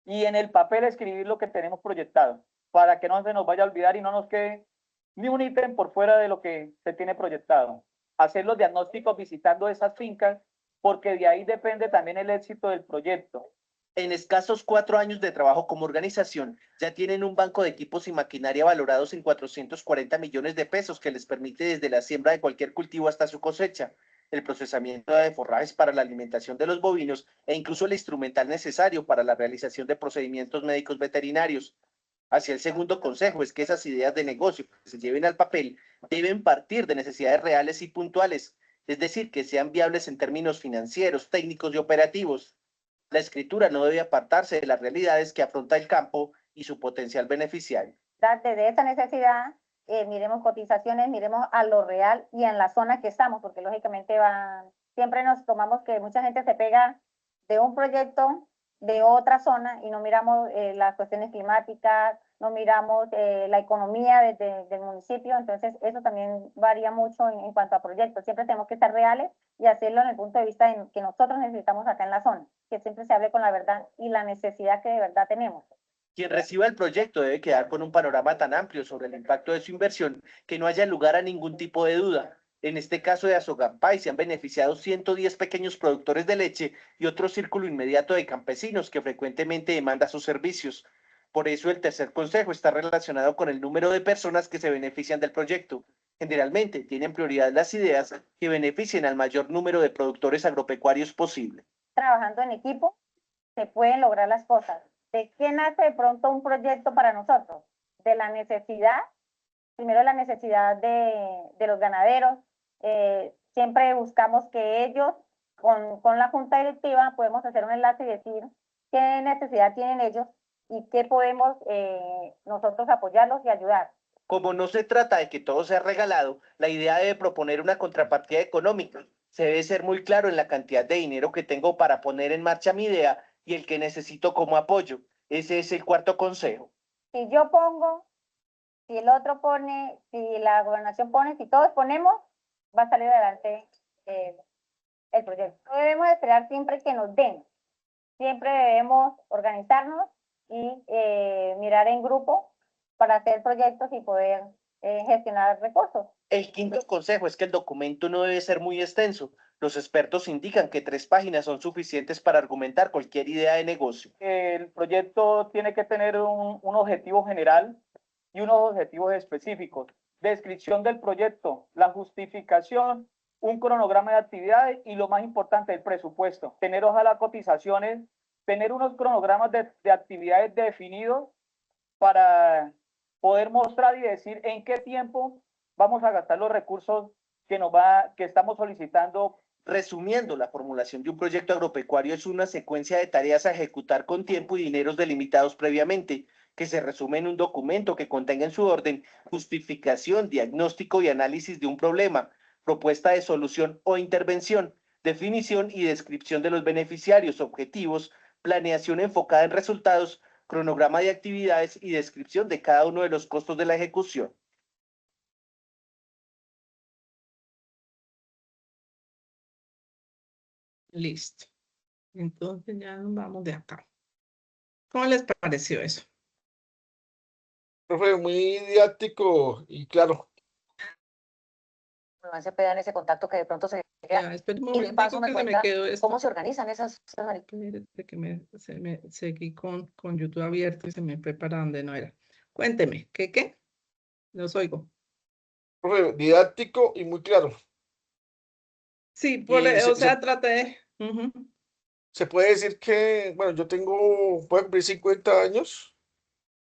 y en el papel escribir lo que tenemos proyectado, para que no se nos vaya a olvidar y no nos quede ni un ítem por fuera de lo que se tiene proyectado. Hacer los diagnósticos visitando esas fincas, porque de ahí depende también el éxito del proyecto. En escasos 4 años de trabajo como organización, ya tienen un banco de equipos y maquinaria valorados en 440 millones de pesos que les permite desde la siembra de cualquier cultivo hasta su cosecha, el procesamiento de forrajes para la alimentación de los bovinos e incluso el instrumental necesario para la realización de procedimientos médicos veterinarios. Hacia el segundo consejo es que esas ideas de negocio que se lleven al papel deben partir de necesidades reales y puntuales, es decir, que sean viables en términos financieros, técnicos y operativos. La escritura no debe apartarse de las realidades que afronta el campo y su potencial beneficiario. De esa necesidad, miremos cotizaciones, miremos a lo real y en la zona que estamos, porque lógicamente siempre nos tomamos que mucha gente se pega de un proyecto de otra zona y no miramos las cuestiones climáticas, no miramos la economía del municipio, entonces eso también varía mucho en cuanto a proyectos. Siempre tenemos que estar reales y hacerlo en el punto de vista que nosotros necesitamos acá en la zona, que siempre se hable con la verdad y la necesidad que de verdad tenemos. Quien reciba el proyecto debe quedar con un panorama tan amplio sobre el impacto de su inversión que no haya lugar a ningún tipo de duda. En este caso de Azogampay se han beneficiado 110 pequeños productores de leche y otro círculo inmediato de campesinos que frecuentemente demanda sus servicios. Por eso el tercer consejo está relacionado con el número de personas que se benefician del proyecto. Generalmente tienen prioridad las ideas que beneficien al mayor número de productores agropecuarios posible. Trabajando en equipo se pueden lograr las cosas. ¿De qué nace de pronto un proyecto para nosotros? De la necesidad, primero la necesidad de los ganaderos. Siempre buscamos que ellos, con la junta directiva, podemos hacer un enlace y decir qué necesidad tienen ellos y qué podemos nosotros apoyarlos y ayudar. Como no se trata de que todo sea regalado, la idea debe proponer una contrapartida económica. Se debe ser muy claro en la cantidad de dinero que tengo para poner en marcha mi idea y el que necesito como apoyo. Ese es el cuarto consejo. Si yo pongo, si el otro pone, si la gobernación pone, si todos ponemos, va a salir adelante el proyecto. No debemos esperar siempre que nos den. Siempre debemos organizarnos y mirar en grupo para hacer proyectos y poder gestionar recursos. El quinto consejo es que el documento no debe ser muy extenso. Los expertos indican que 3 páginas son suficientes para argumentar cualquier idea de negocio. El proyecto tiene que tener un objetivo general y unos objetivos específicos. Descripción del proyecto, la justificación, un cronograma de actividades y lo más importante, el presupuesto. Tener ojalá cotizaciones, tener unos cronogramas de actividades definidos para poder mostrar y decir en qué tiempo vamos a gastar los recursos que estamos solicitando. Resumiendo, la formulación de un proyecto agropecuario es una secuencia de tareas a ejecutar con tiempo y dineros delimitados previamente, que se resume en un documento que contenga en su orden justificación, diagnóstico y análisis de un problema, propuesta de solución o intervención, definición y descripción de los beneficiarios, objetivos, planeación enfocada en resultados, cronograma de actividades y descripción de cada uno de los costos de la ejecución. Listo. Entonces ya nos vamos de acá. ¿Cómo les pareció eso? Profe, muy didáctico y claro. Se pegan ese contacto que de pronto se queda. Ya, espera un Y de paso momentico me que se me cuenta quedó esto. cómo se organizan esas Espérate que se me seguí con YouTube abierto y se me fue para donde no era. Cuénteme, ¿qué? Los oigo. Profe, didáctico y muy claro. Sí, Y o sea, traté. se puede decir que, bueno, yo tengo, voy a cumplir 50 años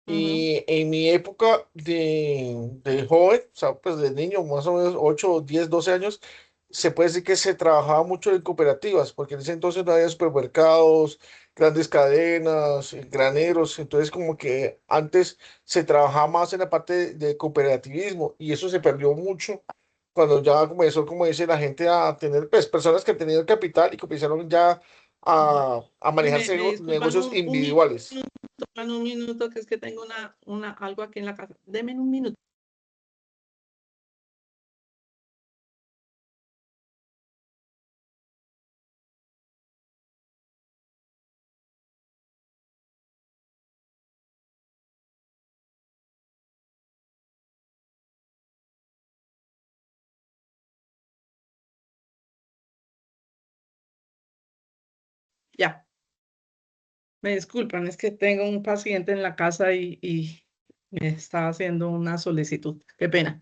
y en mi época de joven, o sea, pues de niño, más o menos 8, 10, 12 años, se puede decir que se trabajaba mucho en cooperativas, porque en ese entonces no había supermercados, grandes cadenas, graneros, entonces como que antes se trabajaba más en la parte de cooperativismo y eso se perdió mucho cuando ya comenzó, como dice la gente, a tener pues, personas que tenían capital y comenzaron ya a manejarse Me disculpan negocios un individuales. un minuto, que es que tengo algo aquí en la casa. Deme un minuto. Ya, me disculpan, es que tengo un paciente en la casa y me está haciendo una solicitud. Qué pena.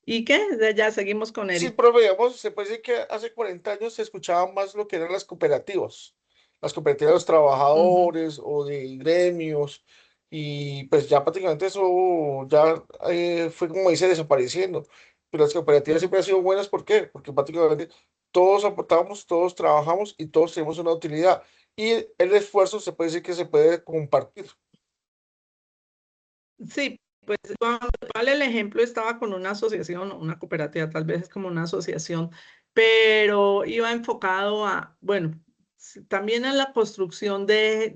¿Y qué? Ya seguimos con Sí, Eric. pero veamos, se puede decir que hace 40 años se escuchaba más lo que eran las cooperativas de los trabajadores o de gremios, y pues ya prácticamente eso ya fue como dice desapareciendo. Pero las cooperativas siempre han sido buenas, ¿por qué? Porque prácticamente todos aportamos, todos trabajamos y todos tenemos una utilidad. Y el esfuerzo se puede decir que se puede compartir. Sí, pues vale el ejemplo, estaba con una asociación, una cooperativa, tal vez es como una asociación, pero iba enfocado a, bueno, también a la construcción de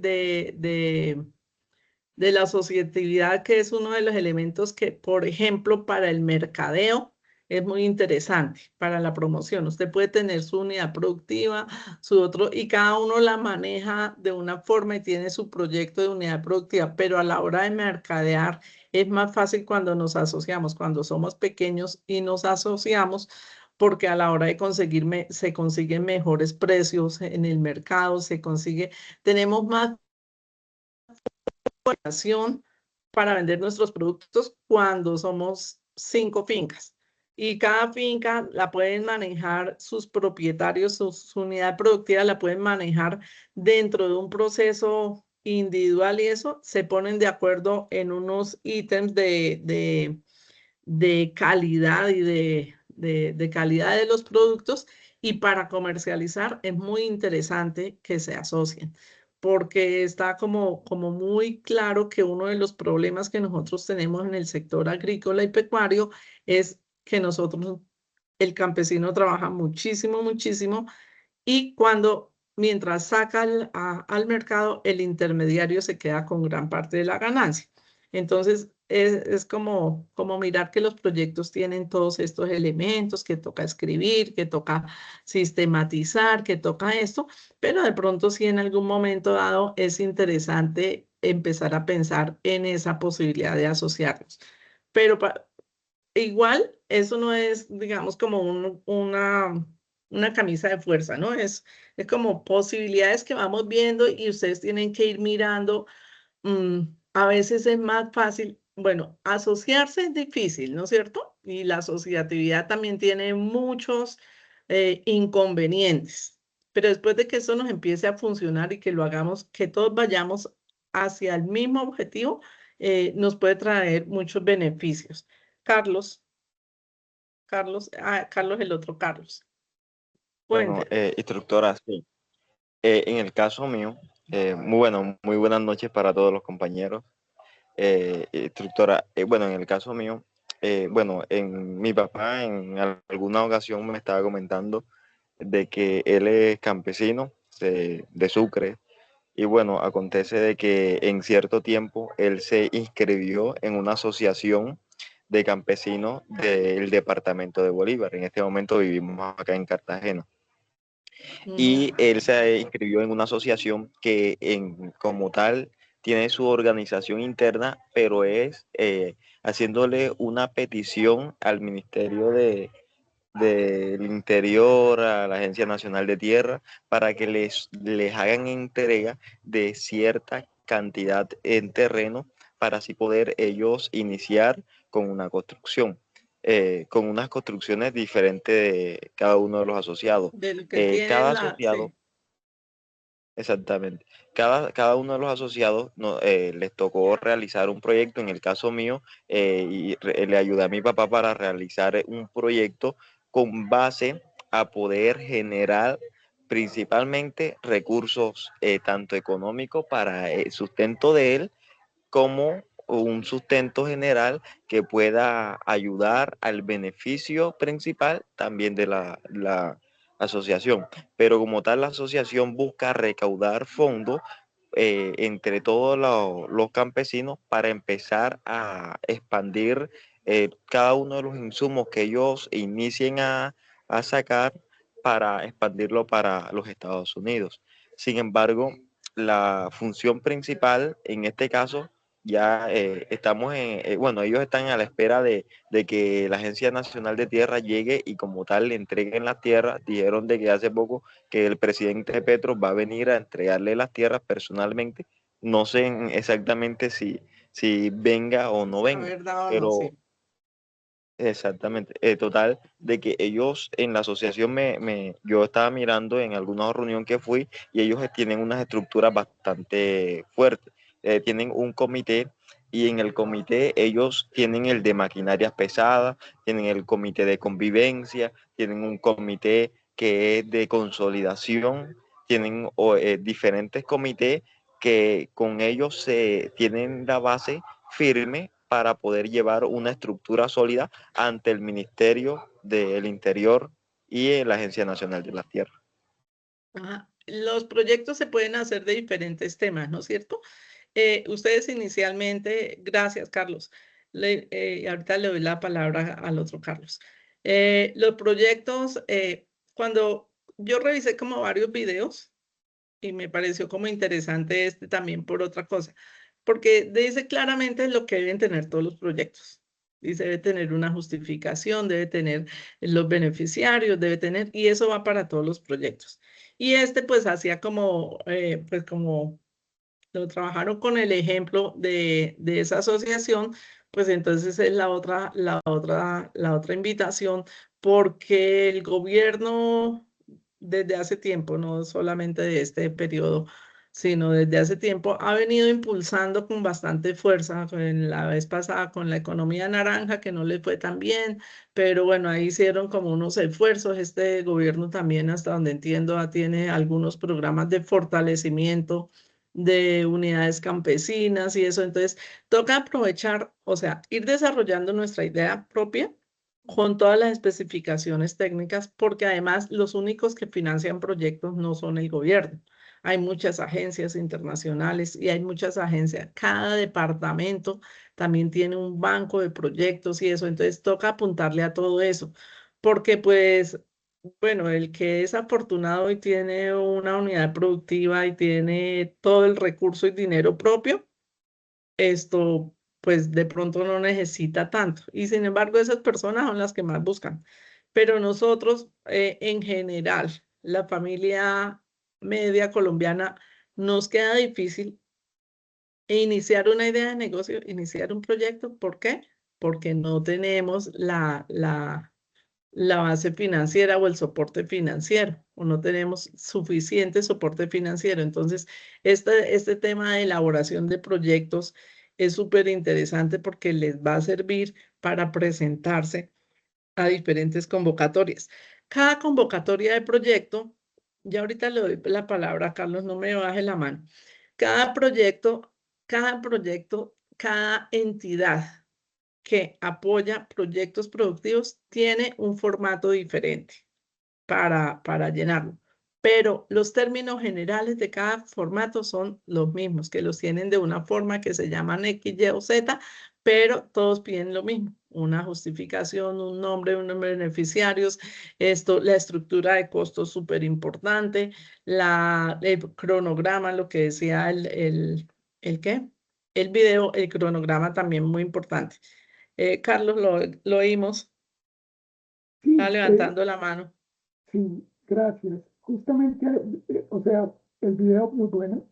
la asociatividad, que es uno de los elementos que, por ejemplo, para el mercadeo es muy interesante, para la promoción. Usted puede tener su unidad productiva, su otro, y cada uno la maneja de una forma y tiene su proyecto de unidad productiva, pero a la hora de mercadear es más fácil cuando nos asociamos, cuando somos pequeños y nos asociamos, porque a la hora de conseguirme se consiguen mejores precios en el mercado, tenemos más para vender nuestros productos cuando somos 5 fincas. Y cada finca la pueden manejar sus propietarios, su unidad productiva la pueden manejar dentro de un proceso individual y eso se ponen de acuerdo en unos ítems de calidad y de calidad de los productos, y para comercializar es muy interesante que se asocien, porque está como muy claro que uno de los problemas que nosotros tenemos en el sector agrícola y pecuario es que el campesino trabaja muchísimo, muchísimo, y mientras saca al mercado, el intermediario se queda con gran parte de la ganancia. Entonces, es como mirar que los proyectos tienen todos estos elementos, que toca escribir, que toca sistematizar, que toca esto, pero de pronto sí en algún momento dado es interesante empezar a pensar en esa posibilidad de asociarnos. Pero igual, eso no es, digamos, como una camisa de fuerza, ¿no? Es como posibilidades que vamos viendo y ustedes tienen que ir mirando. A veces es más fácil, bueno, asociarse es difícil, ¿no es cierto? Y la asociatividad también tiene muchos inconvenientes, pero después de que eso nos empiece a funcionar y que lo hagamos, que todos vayamos hacia el mismo objetivo, nos puede traer muchos beneficios. Carlos, Carlos, el otro Carlos. Bueno, Cuénteme. instructora, sí. En el caso mío, muy buenas noches para todos los compañeros. Instructora, bueno, en el caso mío, mi papá en alguna ocasión me estaba comentando de que él es campesino de Sucre, y bueno, acontece de que en cierto tiempo él se inscribió en una asociación de campesinos del departamento de Bolívar. En este momento vivimos acá en Cartagena. Y él se inscribió en una asociación que como tal tiene su organización interna, pero es haciéndole una petición al Ministerio del Interior, a la Agencia Nacional de Tierra, para que les hagan entrega de cierta cantidad en terreno para así poder ellos iniciar con una construcción, con unas construcciones diferentes de cada uno de los asociados. Del que tiene Cada la... asociado, Sí. exactamente, cada uno de los asociados les tocó realizar un proyecto. En el caso mío, le ayudé a mi papá para realizar un proyecto con base a poder generar principalmente recursos tanto económicos para el sustento de él, como un sustento general que pueda ayudar al beneficio principal también de la asociación. Pero como tal, la asociación busca recaudar fondos entre todos los campesinos para empezar a expandir cada uno de los insumos que ellos inicien a sacar para expandirlo para los Estados Unidos. Sin embargo, la función principal en este caso ya estamos bueno, ellos están a la espera de que la Agencia Nacional de Tierra llegue y como tal le entreguen las tierras. Dijeron de que hace poco que el presidente Petro va a venir a entregarle las tierras personalmente. No sé exactamente si venga o no La venga, verdad o no, pero sí. exactamente, total, de que ellos en la asociación yo estaba mirando en alguna reunión que fui y ellos tienen unas estructuras bastante fuertes. Tienen un comité y en el comité ellos tienen el de maquinarias pesadas, tienen el comité de convivencia, tienen un comité que es de consolidación, tienen diferentes comités que con ellos se tienen la base firme para poder llevar una estructura sólida ante el Ministerio del Interior y la Agencia Nacional de la Tierra. Ajá. Los proyectos se pueden hacer de diferentes temas, ¿no es cierto? Ustedes inicialmente, gracias Carlos, ahorita le doy la palabra al otro Carlos. Los proyectos, cuando yo revisé como varios videos y me pareció como interesante este también por otra cosa, porque dice claramente lo que deben tener todos los proyectos. Dice, debe tener una justificación, debe tener los beneficiarios, debe tener, y eso va para todos los proyectos. Y este pues hacía como, pues como lo trabajaron con el ejemplo de esa asociación, pues entonces es la otra invitación, porque el gobierno desde hace tiempo, no solamente de este periodo, sino desde hace tiempo, ha venido impulsando con bastante fuerza. En la vez pasada con la economía naranja, que no le fue tan bien, pero bueno, ahí hicieron como unos esfuerzos. Este gobierno también, hasta donde entiendo, tiene algunos programas de fortalecimiento de unidades campesinas y eso. Entonces, toca aprovechar, o sea, ir desarrollando nuestra idea propia con todas las especificaciones técnicas, porque además los únicos que financian proyectos no son el gobierno. Hay muchas agencias internacionales y hay muchas agencias. Cada departamento también tiene un banco de proyectos y eso. Entonces, toca apuntarle a todo eso, porque pues bueno, el que es afortunado y tiene una unidad productiva y tiene todo el recurso y dinero propio, esto pues de pronto no necesita tanto. Y sin embargo, esas personas son las que más buscan. Pero nosotros, en general, la familia media colombiana, nos queda difícil iniciar una idea de negocio, iniciar un proyecto. ¿Por qué? Porque no tenemos la base financiera o el soporte financiero, o no tenemos suficiente soporte financiero. Entonces, este tema de elaboración de proyectos es súper interesante porque les va a servir para presentarse a diferentes convocatorias. Cada convocatoria de proyecto, ya ahorita le doy la palabra a Carlos, no me baje la mano. Cada proyecto, cada entidad que apoya proyectos productivos tiene un formato diferente para llenarlo. Pero los términos generales de cada formato son los mismos, que los tienen de una forma que se llaman X, Y o Z, pero todos piden lo mismo: una justificación, un nombre de beneficiarios, la estructura de costos súper importante, el cronograma, lo que decía ¿El qué? El video, el cronograma también muy importante. Carlos, lo oímos. Está Sí, levantando la mano. sí, gracias. Justamente, o sea, el video muy bueno,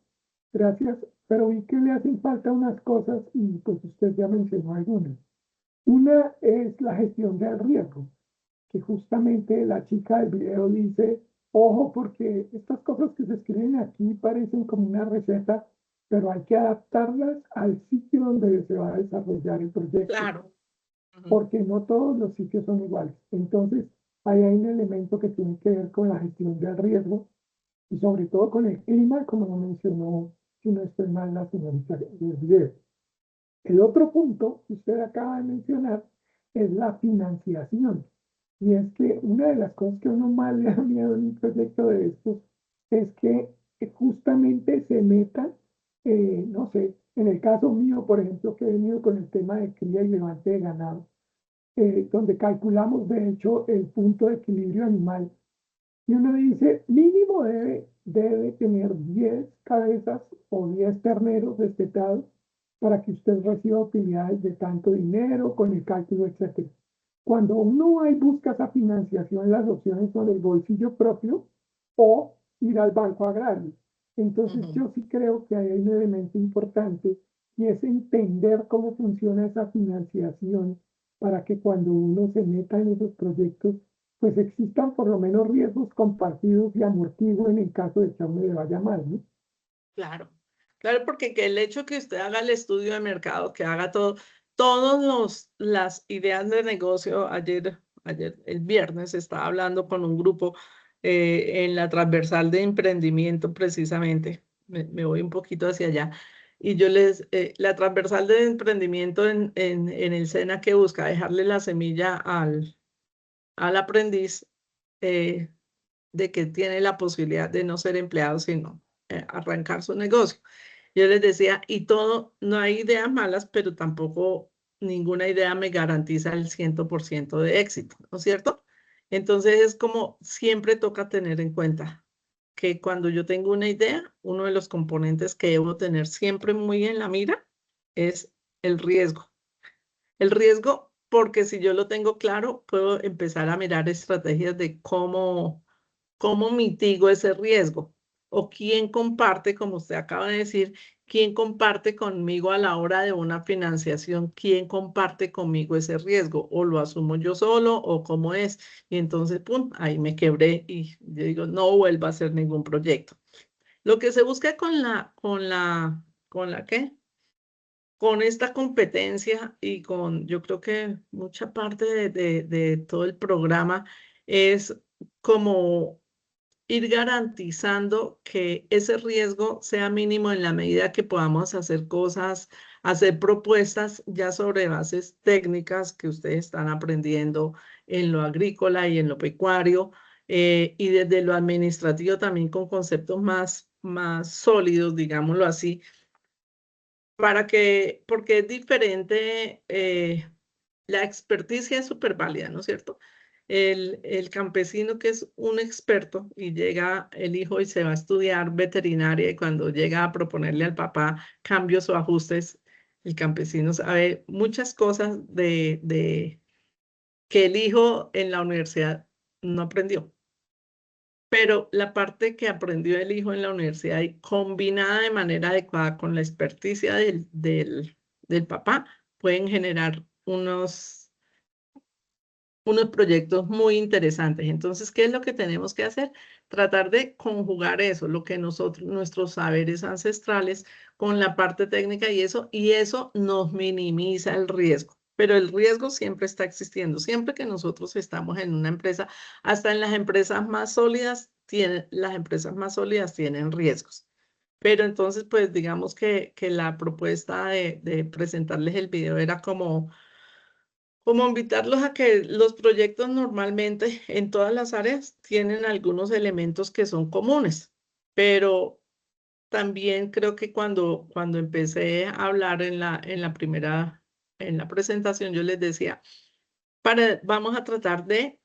gracias, pero vi que le hacen falta unas cosas y pues usted ya mencionó algunas. Una es la gestión del riesgo, que justamente la chica del video dice, ojo, porque estas cosas que se escriben aquí parecen como una receta, pero hay que adaptarlas al sitio donde se va a desarrollar el proyecto, Claro. Ujú. porque no todos los sitios son iguales. Entonces, ahí hay un elemento que tiene que ver con la gestión del riesgo y sobre todo con el clima, como lo mencionó, si no estoy mal, la señorita del video. El otro punto que usted acaba de mencionar es la financiación. Y es que una de las cosas que a uno más le da miedo en un proyecto de estos es que justamente se metan, no sé, en el caso mío, por ejemplo, que he venido con el tema de cría y levante de ganado, donde calculamos de hecho el punto de equilibrio animal. Y uno dice, mínimo debe tener 10 cabezas o 10 terneros destetados para que usted reciba utilidades de tanto dinero, con el cálculo, etcétera. Cuando uno va y busca esa financiación, las opciones son el bolsillo propio o ir al banco agrario. Entonces Ujú. yo sí creo que hay un elemento importante y es entender cómo funciona esa financiación para que cuando uno se meta en esos proyectos, pues existan por lo menos riesgos compartidos y amortiguos en el caso de que a uno le vaya mal, ¿no? Claro, claro, porque que el hecho que usted haga el estudio de mercado, que haga todas las ideas de negocio, ayer, el viernes, estaba hablando con un grupo en la transversal de emprendimiento precisamente, me voy un poquito hacia allá, y la transversal de emprendimiento en el SENA que busca dejarle la semilla al aprendiz eh, de que tiene la posibilidad de no ser empleado, sino arrancar su negocio. Yo les decía, y todo, no hay ideas malas, pero tampoco ninguna idea me garantiza el 100% de éxito, ¿no es cierto? Entonces es como siempre toca tener en cuenta que cuando yo tengo una idea, uno de los componentes que debo tener siempre muy en la mira es el riesgo. El riesgo, porque si yo lo tengo claro, puedo empezar a mirar estrategias de cómo mitigo ese riesgo o quién comparte, como usted acaba de decir, quién comparte conmigo a la hora de una financiación, quién comparte conmigo ese riesgo o lo asumo yo solo o cómo es. Y entonces, pum, ahí me quebré y yo digo, no vuelvo a hacer ningún proyecto. Lo que se busca ¿qué? Con esta competencia y yo creo que mucha parte de todo el programa es como ir garantizando que ese riesgo sea mínimo en la medida que podamos hacer cosas, hacer propuestas ya sobre bases técnicas que ustedes están aprendiendo en lo agrícola y en lo pecuario, y desde lo administrativo también con conceptos más sólidos, digámoslo así porque es diferente, la experticia es súper válida, ¿no es cierto? El campesino que es un experto y llega el hijo y se va a estudiar veterinaria y cuando llega a proponerle al papá cambios o ajustes, el campesino sabe muchas cosas de que el hijo en la universidad no aprendió. Pero la parte que aprendió el hijo en la universidad y combinada de manera adecuada con la experticia del papá, pueden generar unos proyectos muy interesantes. Entonces, ¿qué es lo que tenemos que hacer? Tratar de conjugar eso, lo que nuestros saberes ancestrales con la parte técnica y eso nos minimiza el riesgo. Pero el riesgo siempre está existiendo. Siempre que nosotros estamos en una empresa, hasta en las empresas más sólidas, las empresas más sólidas tienen riesgos. Pero entonces, pues digamos que la propuesta de presentarles el video era como invitarlos a que los proyectos normalmente en todas las áreas tienen algunos elementos que son comunes, pero también creo que cuando empecé a hablar en la presentación, yo les decía, vamos a tratar de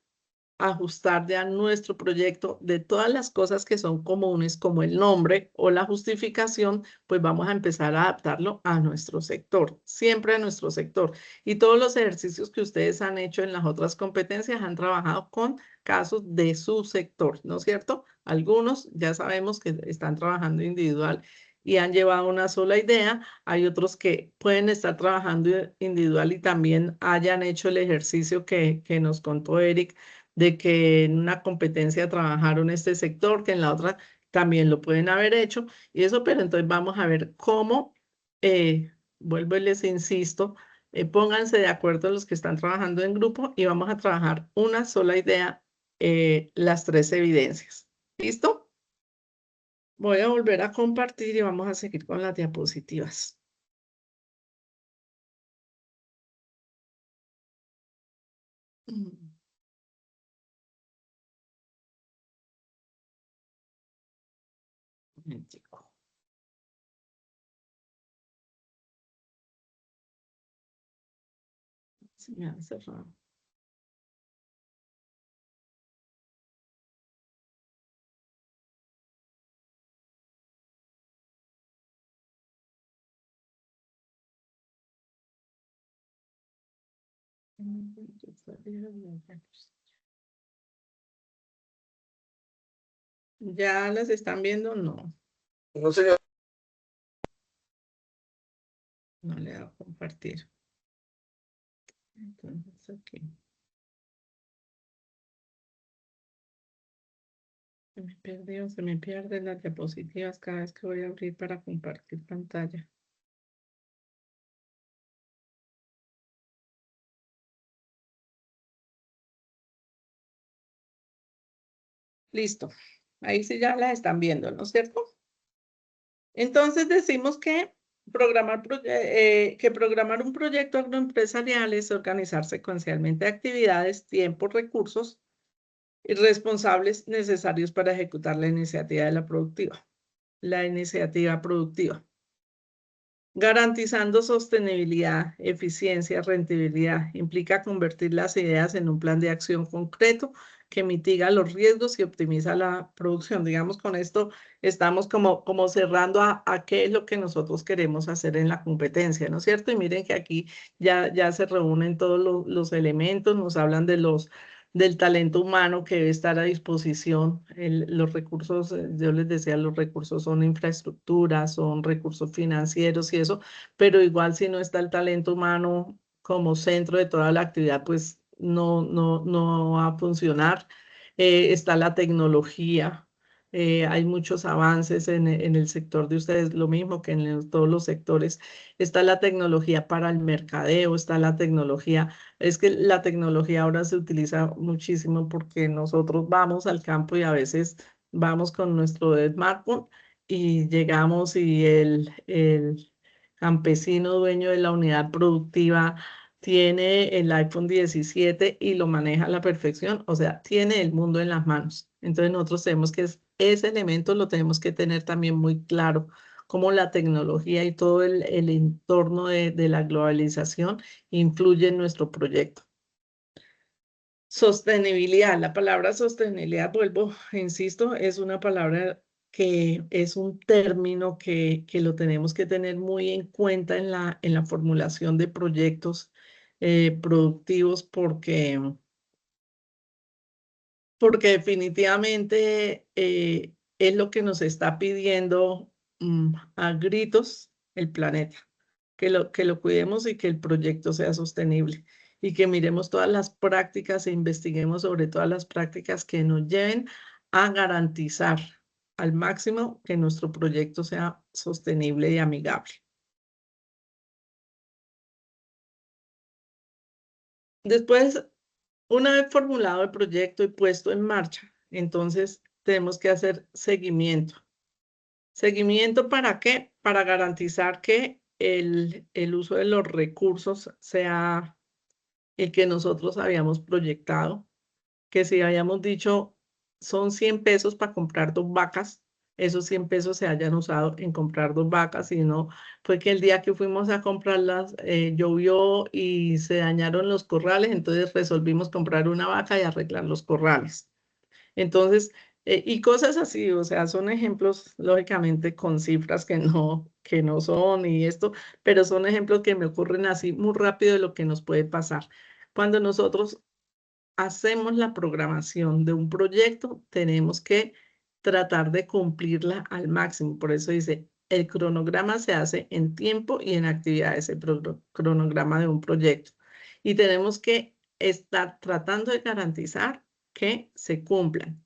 ajustar ya nuestro proyecto de todas las cosas que son comunes, como el nombre o la justificación, pues vamos a empezar a adaptarlo a nuestro sector, siempre a nuestro sector. Y todos los ejercicios que ustedes han hecho en las otras competencias han trabajado con casos de su sector, ¿no es cierto? Algunos ya sabemos que están trabajando individual y han llevado una sola idea. Hay otros que pueden estar trabajando individual y también hayan hecho el ejercicio que nos contó Eric, de que en una competencia trabajaron este sector, que en la otra también lo pueden haber hecho, y eso, pero entonces vamos a ver cómo, vuelvo y les insisto, pónganse de acuerdo los que están trabajando en grupo y vamos a trabajar una sola idea, las 3 evidencias. ¿Listo? Voy a volver a compartir y vamos a seguir con las diapositivas. Un momentico. Se me ha cerrado. ¿Ya las están viendo? No, No, señor. no le da a compartir. Entonces aquí. Se me pierden las diapositivas cada vez que voy a abrir para compartir pantalla. Listo. Ahí sí ya las están viendo, ¿no es cierto? Entonces decimos que programar un proyecto agroempresarial es organizar secuencialmente actividades, tiempos, recursos y responsables necesarios para ejecutar la iniciativa productiva. Garantizando sostenibilidad, eficiencia, rentabilidad, implica convertir las ideas en un plan de acción concreto que mitiga los riesgos y optimiza la producción. Digamos, con esto estamos como cerrando a qué es lo que nosotros queremos hacer en la competencia, ¿no es cierto? Y miren que aquí ya se reúnen todos los elementos, nos hablan del talento humano que debe estar a disposición. Los recursos, yo les decía, los recursos son infraestructuras, son recursos financieros y eso, pero igual si no está el talento humano como centro de toda la actividad, pues no va a funcionar. Está la tecnología. Hay muchos avances en el sector de ustedes, lo mismo que en todos los sectores. Está la tecnología para el mercadeo, está la tecnología. Es que la tecnología ahora se utiliza muchísimo porque nosotros vamos al campo y a veces vamos con nuestro smartphone y llegamos y el campesino dueño de la unidad productiva tiene el iPhone 17 y lo maneja a la perfección, o sea, tiene el mundo en las manos. Entonces nosotros tenemos que, ese elemento lo tenemos que tener también muy claro, como la tecnología y todo el entorno de la globalización influye en nuestro proyecto. Sostenibilidad, la palabra sostenibilidad, vuelvo, insisto, es una palabra que es un término que lo tenemos que tener muy en cuenta en la formulación de proyectos productivos porque definitivamente es lo que nos está pidiendo a gritos el planeta, que lo cuidemos y que el proyecto sea sostenible y que miremos todas las prácticas e investiguemos sobre todas las prácticas que nos lleven a garantizar al máximo que nuestro proyecto sea sostenible y amigable. Después, una vez formulado el proyecto y puesto en marcha, entonces tenemos que hacer seguimiento. ¿Seguimiento para qué? Para garantizar que el uso de los recursos sea el que nosotros habíamos proyectado, que si habíamos dicho son 100 pesos para comprar 2 vacas, esos 100 pesos se hayan usado en comprar 2 vacas, sino fue que el día que fuimos a comprarlas llovió y se dañaron los corrales, entonces resolvimos comprar una vaca y arreglar los corrales. Entonces, y cosas así, o sea, son ejemplos, lógicamente, con cifras que no son y esto, pero son ejemplos que me ocurren así muy rápido de lo que nos puede pasar. Cuando nosotros hacemos la programación de un proyecto, tenemos que tratar de cumplirla al máximo. Por eso dice, el cronograma se hace en tiempo y en actividades, el cronograma de un proyecto. Y tenemos que estar tratando de garantizar que se cumplan.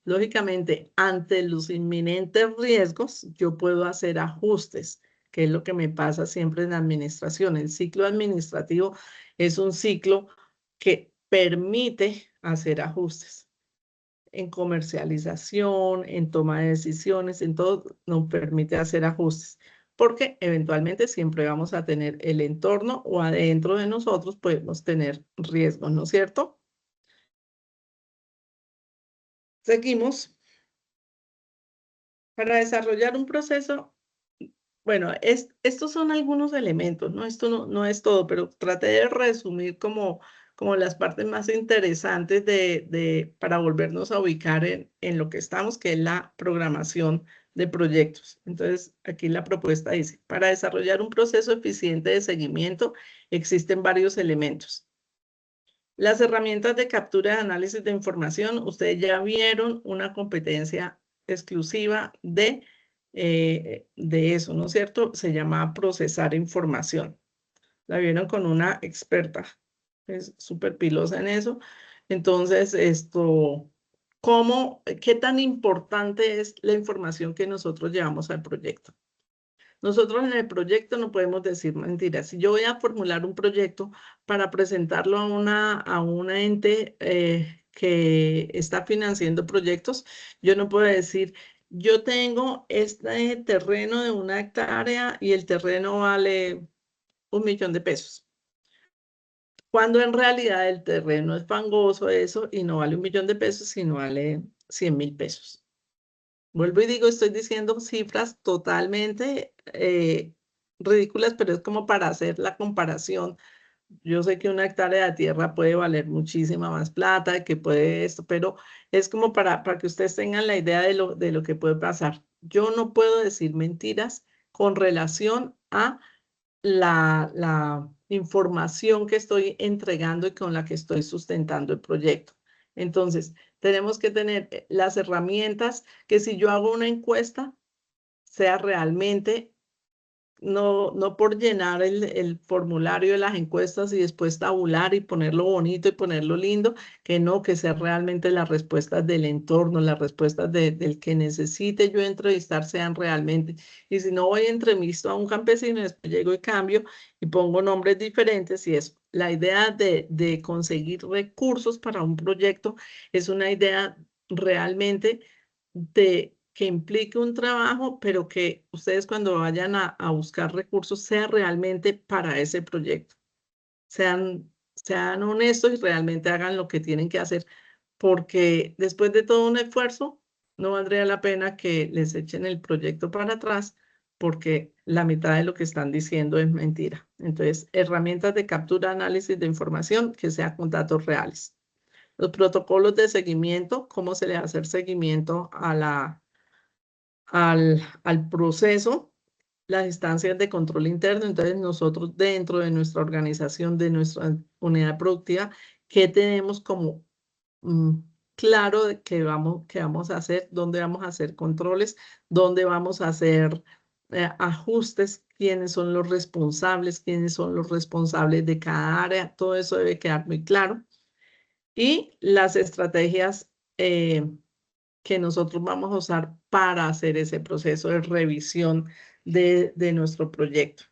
Lógicamente, ante los inminentes riesgos, yo puedo hacer ajustes, que es lo que me pasa siempre en la administración. El ciclo administrativo es un ciclo que permite hacer ajustes en comercialización, en toma de decisiones, en todo nos permite hacer ajustes, porque eventualmente siempre vamos a tener el entorno o adentro de nosotros podemos tener riesgos, ¿no es cierto? Seguimos. Para desarrollar un proceso, bueno, estos son algunos elementos, ¿no? Esto no es todo, pero traté de resumir como las partes más interesantes para volvernos a ubicar en lo que estamos, que es la programación de proyectos. Entonces, aquí la propuesta dice, para desarrollar un proceso eficiente de seguimiento, existen varios elementos. Las herramientas de captura y análisis de información, ustedes ya vieron una competencia exclusiva de eso, ¿no es cierto? Se llama procesar información. La vieron con una experta, es súper pilosa en eso. Entonces, ¿qué tan importante es la información que nosotros llevamos al proyecto? Nosotros en el proyecto no podemos decir mentiras. Si yo voy a formular un proyecto para presentarlo a una ente que está financiando proyectos, yo no puedo decir, yo tengo este terreno de 1 hectárea y el terreno vale 1 millón de pesos. Cuando en realidad el terreno es fangoso eso y no vale 1 millón de pesos, sino vale 100.000 pesos. Vuelvo y digo, estoy diciendo cifras totalmente ridículas, pero es como para hacer la comparación. Yo sé que 1 hectárea de tierra puede valer muchísima más plata, que puede esto, pero es como para que ustedes tengan la idea de lo que puede pasar. Yo no puedo decir mentiras con relación a la información que estoy entregando y con la que estoy sustentando el proyecto. Entonces, tenemos que tener las herramientas que si yo hago una encuesta, sea realmente, no por llenar el formulario de las encuestas y después tabular y ponerlo bonito y ponerlo lindo, que sea realmente las respuestas del entorno, las respuestas del que necesite yo entrevistar sean realmente. Y si no voy a entrevisto a un campesino, después llego y cambio y pongo nombres diferentes y eso. La idea de conseguir recursos para un proyecto es una idea realmente que implique un trabajo, pero que ustedes cuando vayan a buscar recursos sea realmente para ese proyecto. Sean honestos y realmente hagan lo que tienen que hacer, porque después de todo un esfuerzo, no valdría la pena que les echen el proyecto para atrás, porque la mitad de lo que están diciendo es mentira. Entonces, herramientas de captura, análisis de información que sean con datos reales. Los protocolos de seguimiento, cómo se le hace el seguimiento al proceso, las instancias de control interno. Entonces, nosotros dentro de nuestra organización, de nuestra unidad productiva, ¿qué tenemos como claro de qué vamos a hacer? ¿Dónde vamos a hacer controles? ¿Dónde vamos a hacer ajustes? ¿Quiénes son los responsables? ¿Quiénes son los responsables de cada área? Todo eso debe quedar muy claro. Y las estrategias que nosotros vamos a usar para hacer ese proceso de revisión de nuestro proyecto.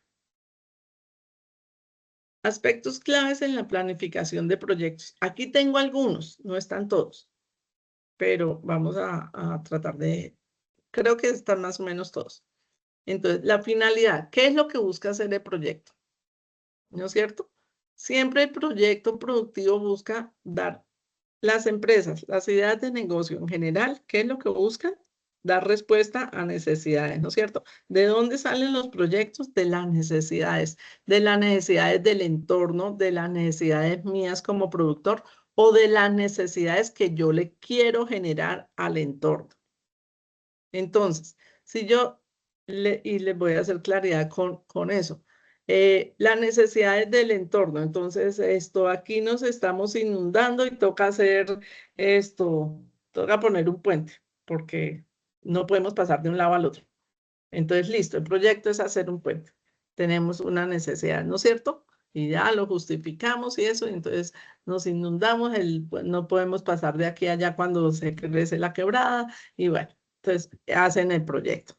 Aspectos claves en la planificación de proyectos. Aquí tengo algunos, no están todos, pero vamos a tratar creo que están más o menos todos. Entonces, la finalidad, ¿qué es lo que busca hacer el proyecto? ¿No es cierto? Siempre el proyecto productivo busca dar las empresas, las ideas de negocio en general, ¿qué es lo que buscan? dar respuesta a necesidades, ¿no es cierto? ¿De dónde salen los proyectos? De las necesidades del entorno, de las necesidades mías como productor o de las necesidades que yo le quiero generar al entorno. Entonces, si yo, y les voy a hacer claridad con eso, las necesidades del entorno, entonces aquí nos estamos inundando y toca hacer toca poner un puente, porque no podemos pasar de un lado al otro. Entonces, listo, el proyecto es hacer un puente. Tenemos una necesidad, ¿no es cierto? Y ya lo justificamos y eso, entonces nos inundamos, pues, no podemos pasar de aquí a allá cuando se crece la quebrada, y bueno, entonces hacen el proyecto.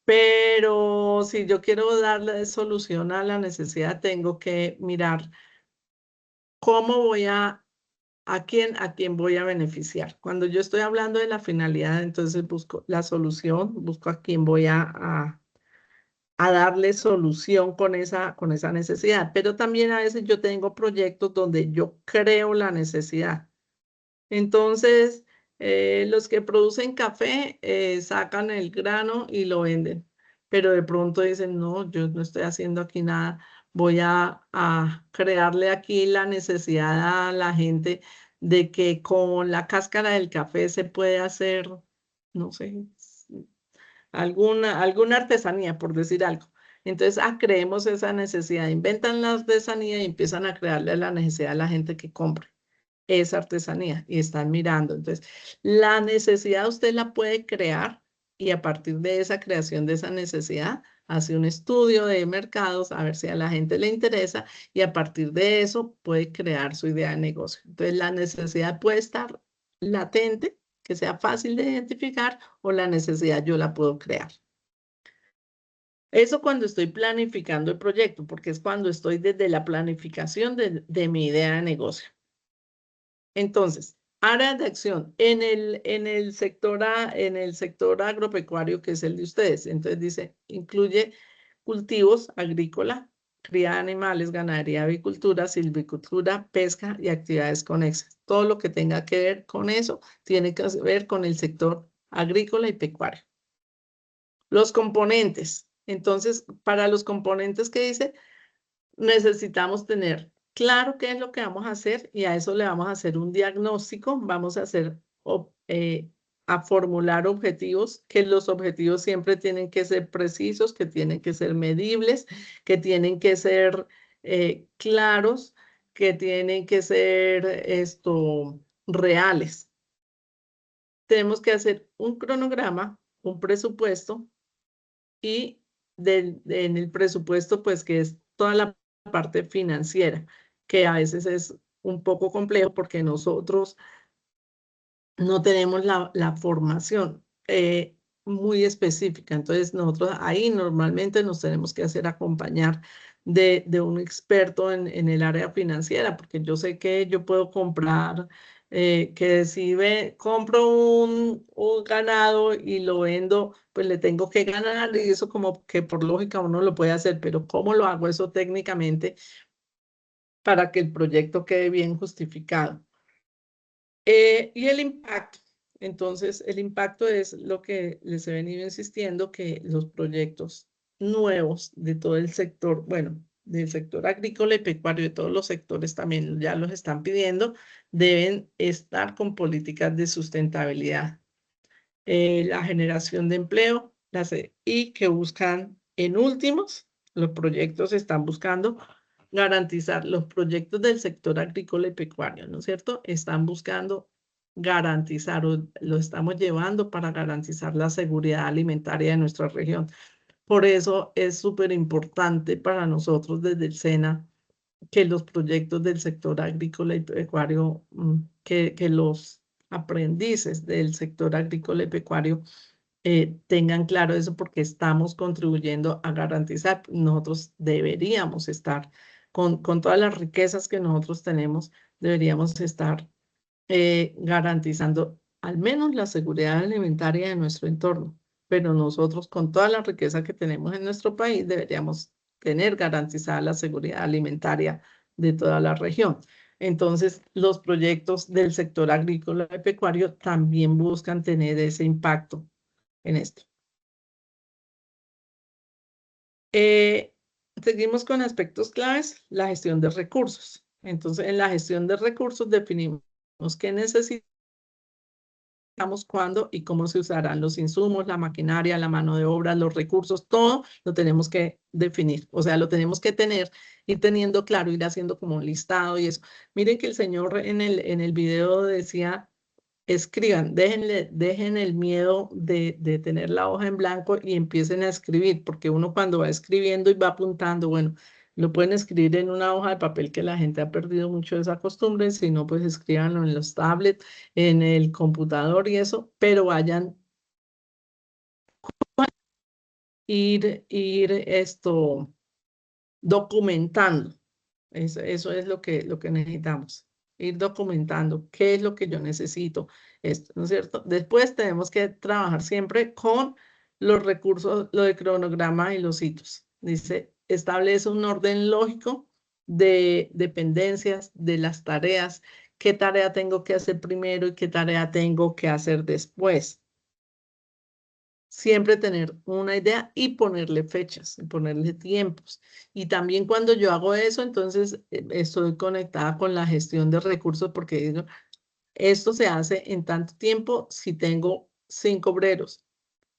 Pero si yo quiero darle solución a la necesidad, tengo que mirar cómo voy a quién voy a beneficiar. Cuando yo estoy hablando de la finalidad, entonces busco la solución, busco a quién voy a darle solución con esa necesidad. Pero también a veces yo tengo proyectos donde yo creo la necesidad. Entonces, los que producen café sacan el grano y lo venden, pero de pronto dicen, no, yo no estoy haciendo aquí nada, voy a crearle aquí la necesidad a la gente de que con la cáscara del café se puede hacer, no sé, alguna artesanía, por decir algo. Entonces, creemos esa necesidad, inventan la artesanía y empiezan a crearle la necesidad a la gente que compre esa artesanía y están mirando. Entonces, la necesidad usted la puede crear y a partir de esa creación de esa necesidad, hace un estudio de mercados a ver si a la gente le interesa y a partir de eso puede crear su idea de negocio. Entonces, la necesidad puede estar latente, que sea fácil de identificar, o la necesidad yo la puedo crear. Eso cuando estoy planificando el proyecto, porque es cuando estoy desde la planificación de mi idea de negocio. Entonces, áreas de acción en el sector agropecuario, que es el de ustedes. Entonces dice, incluye cultivos agrícola, cría de animales, ganadería, avicultura, silvicultura, pesca y actividades conexas. Todo lo que tenga que ver con eso tiene que ver con el sector agrícola y pecuario. Los componentes. Entonces, para los componentes que dice, necesitamos tener claro qué es lo que vamos a hacer y a eso le vamos a hacer un diagnóstico, vamos a hacer a formular objetivos, que los objetivos siempre tienen que ser precisos, que tienen que ser medibles, que tienen que ser claros, que tienen que ser reales. Tenemos que hacer un cronograma, un presupuesto y en el presupuesto, pues que es toda la parte financiera, que a veces es un poco complejo porque nosotros no tenemos la formación muy específica. Entonces, nosotros ahí normalmente nos tenemos que hacer acompañar de un experto en el área financiera, porque yo sé que yo puedo comprar, que si compro un ganado y lo vendo, pues le tengo que ganar y eso como que por lógica uno lo puede hacer, pero ¿cómo lo hago eso técnicamente para que el proyecto quede bien justificado? Y el impacto. Entonces, el impacto es lo que les he venido insistiendo, que los proyectos nuevos de todo el sector, bueno, del sector agrícola y pecuario, de todos los sectores también ya los están pidiendo, deben estar con políticas de sustentabilidad, la generación de empleo, y que buscan, en últimos, los proyectos están buscando garantizar los proyectos del sector agrícola y pecuario, ¿no es cierto? Están buscando garantizar o lo estamos llevando para garantizar la seguridad alimentaria de nuestra región. Por eso es súper importante para nosotros desde el SENA que los proyectos del sector agrícola y pecuario, que los aprendices del sector agrícola y pecuario tengan claro eso porque estamos contribuyendo a garantizar. Nosotros deberíamos estar con todas las riquezas que nosotros tenemos, deberíamos estar garantizando al menos la seguridad alimentaria de nuestro entorno. Pero nosotros con toda la riqueza que tenemos en nuestro país deberíamos tener garantizada la seguridad alimentaria de toda la región. Entonces, los proyectos del sector agrícola y pecuario también buscan tener ese impacto en esto. Seguimos con aspectos claves, la gestión de recursos. Entonces, en la gestión de recursos definimos qué necesitamos, cuándo y cómo se usarán los insumos, la maquinaria, la mano de obra, los recursos, todo lo tenemos que definir. O sea, lo tenemos que tener, ir teniendo claro, ir haciendo como un listado y eso. Miren que el señor en el video decía, escriban, dejen el miedo de tener la hoja en blanco y empiecen a escribir, porque uno cuando va escribiendo y va apuntando, bueno, lo pueden escribir en una hoja de papel, que la gente ha perdido mucho esa costumbre, si no, pues escríbanlo en los tablets, en el computador y eso, pero vayan ir esto documentando. Eso es lo que necesitamos, ir documentando qué es lo que yo necesito, esto, ¿no es cierto? Después tenemos que trabajar siempre con los recursos, lo de cronograma y los hitos. Dice, establece un orden lógico de dependencias de las tareas, qué tarea tengo que hacer primero y qué tarea tengo que hacer después. Siempre tener una idea y ponerle fechas, y ponerle tiempos. Y también cuando yo hago eso, entonces estoy conectada con la gestión de recursos, porque digo, esto se hace en tanto tiempo si tengo 5 obreros,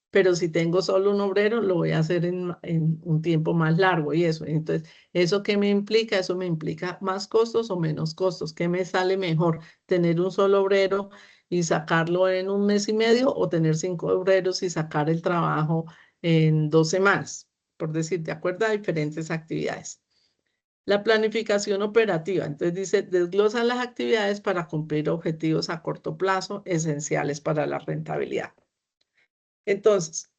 pero si tengo solo un obrero, lo voy a hacer en un tiempo más largo y eso. Entonces, ¿eso qué me implica? Eso me implica más costos o menos costos. ¿Qué me sale mejor? ¿Tener un solo obrero y sacarlo en 1 mes y medio, o tener 5 obreros y sacar el trabajo en 2 semanas? Por decir, de acuerdo a diferentes actividades. La planificación operativa. Entonces dice, desglosan las actividades para cumplir objetivos a corto plazo esenciales para la rentabilidad. Entonces,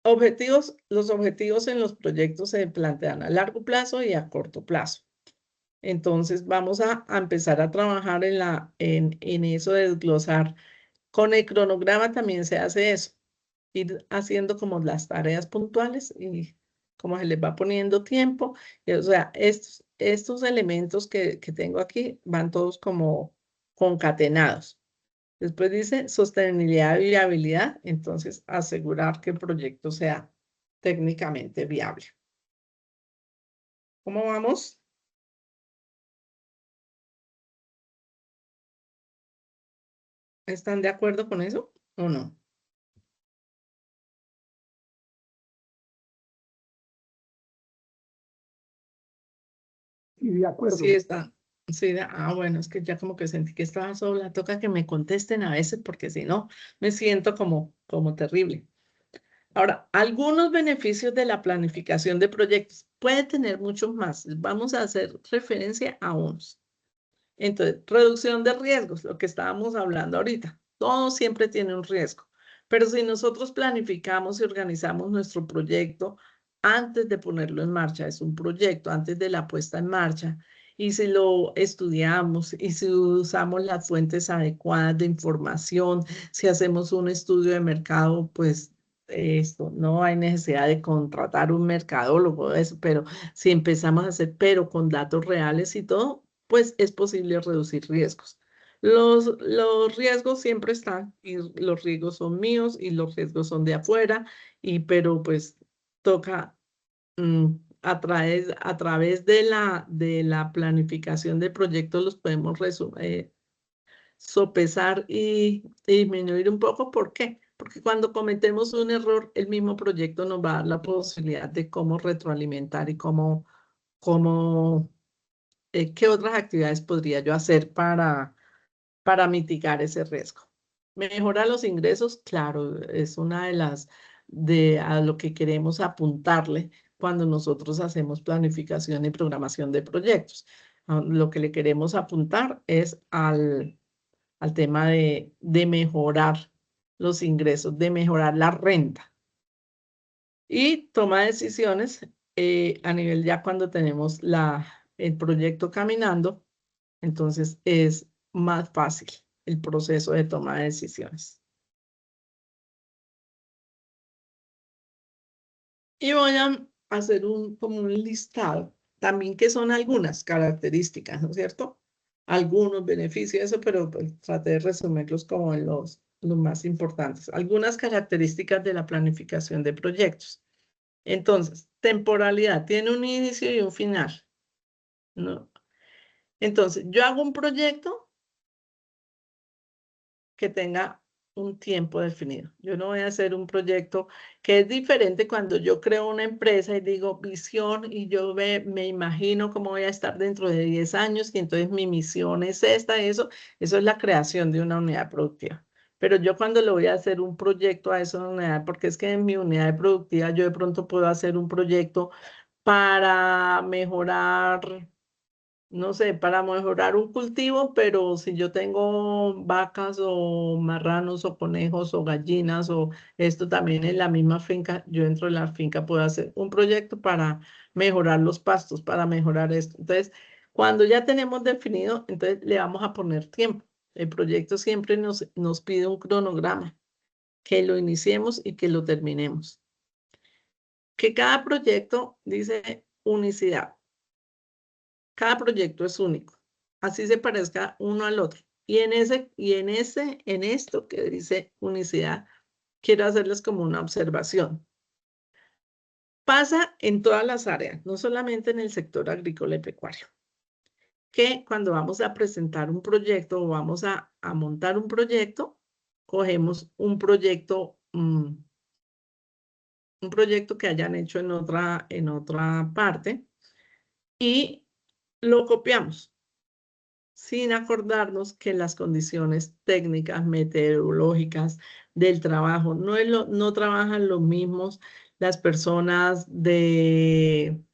los objetivos en los proyectos se plantean a largo plazo y a corto plazo. Entonces vamos a empezar a trabajar en eso de desglosar. Con el cronograma también se hace eso, ir haciendo como las tareas puntuales y como se les va poniendo tiempo. O sea, estos elementos que tengo aquí van todos como concatenados. Después dice sostenibilidad y viabilidad, entonces asegurar que el proyecto sea técnicamente viable. ¿Cómo vamos? ¿Están de acuerdo con eso o no? Sí, de acuerdo. Sí, está. Sí, bueno, es que ya como que sentí que estaba sola. Toca que me contesten a veces, porque si no, me siento como terrible. Ahora, algunos beneficios de la planificación de proyectos. Puede tener muchos más. Vamos a hacer referencia a unos. Entonces, reducción de riesgos, lo que estábamos hablando ahorita. Todo siempre tiene un riesgo. Pero si nosotros planificamos y organizamos nuestro proyecto antes de ponerlo en marcha, es un proyecto antes de la puesta en marcha, y si lo estudiamos y si usamos las fuentes adecuadas de información, si hacemos un estudio de mercado, pues esto, no hay necesidad de contratar un mercadólogo, eso, pero si empezamos a hacer, pero con datos reales y todo, pues es posible reducir riesgos. Los riesgos siempre están, y los riesgos son míos y los riesgos son de afuera, pero pues toca a través de la planificación de proyectos los podemos sopesar y disminuir un poco. ¿Por qué? Porque cuando cometemos un error, el mismo proyecto nos va a dar la posibilidad de cómo retroalimentar y qué otras actividades podría yo hacer para mitigar ese riesgo. Mejora los ingresos, claro, es una de las a lo que queremos apuntarle cuando nosotros hacemos planificación y programación de proyectos. Lo que le queremos apuntar es al tema de mejorar los ingresos, de mejorar la renta. Y toma decisiones a nivel ya cuando tenemos el proyecto caminando, entonces es más fácil el proceso de toma de decisiones. Y voy a hacer como un listado, también que son algunas características, ¿no es cierto? Algunos beneficios, eso, pero pues, traté de resumirlos como en los los más importantes. Algunas características de la planificación de proyectos. Entonces, temporalidad, tiene un inicio y un final, ¿no? Entonces, yo hago un proyecto que tenga un tiempo definido. Yo no voy a hacer un proyecto que es diferente cuando yo creo una empresa y digo visión y yo me imagino cómo voy a estar dentro de 10 años y entonces mi misión es esta, eso es la creación de una unidad productiva. Pero yo cuando le voy a hacer un proyecto a esa unidad, porque es que en mi unidad productiva yo de pronto puedo hacer un proyecto para mejorar, no sé, para mejorar un cultivo, pero si yo tengo vacas o marranos o conejos o gallinas o esto también en la misma finca, yo dentro de la finca puedo hacer un proyecto para mejorar los pastos, para mejorar esto. Entonces, cuando ya tenemos definido, entonces le vamos a poner tiempo. El proyecto siempre nos pide un cronograma, que lo iniciemos y que lo terminemos. Que cada proyecto dice unicidad. Cada proyecto es único, así se parezca uno al otro. Y en esto que dice unicidad, quiero hacerles como una observación. Pasa en todas las áreas, no solamente en el sector agrícola y pecuario, que cuando vamos a presentar un proyecto o vamos a montar un proyecto, cogemos un proyecto que hayan hecho en otra parte y lo copiamos, sin acordarnos que las condiciones técnicas, meteorológicas del trabajo, no trabajan los mismos las personas del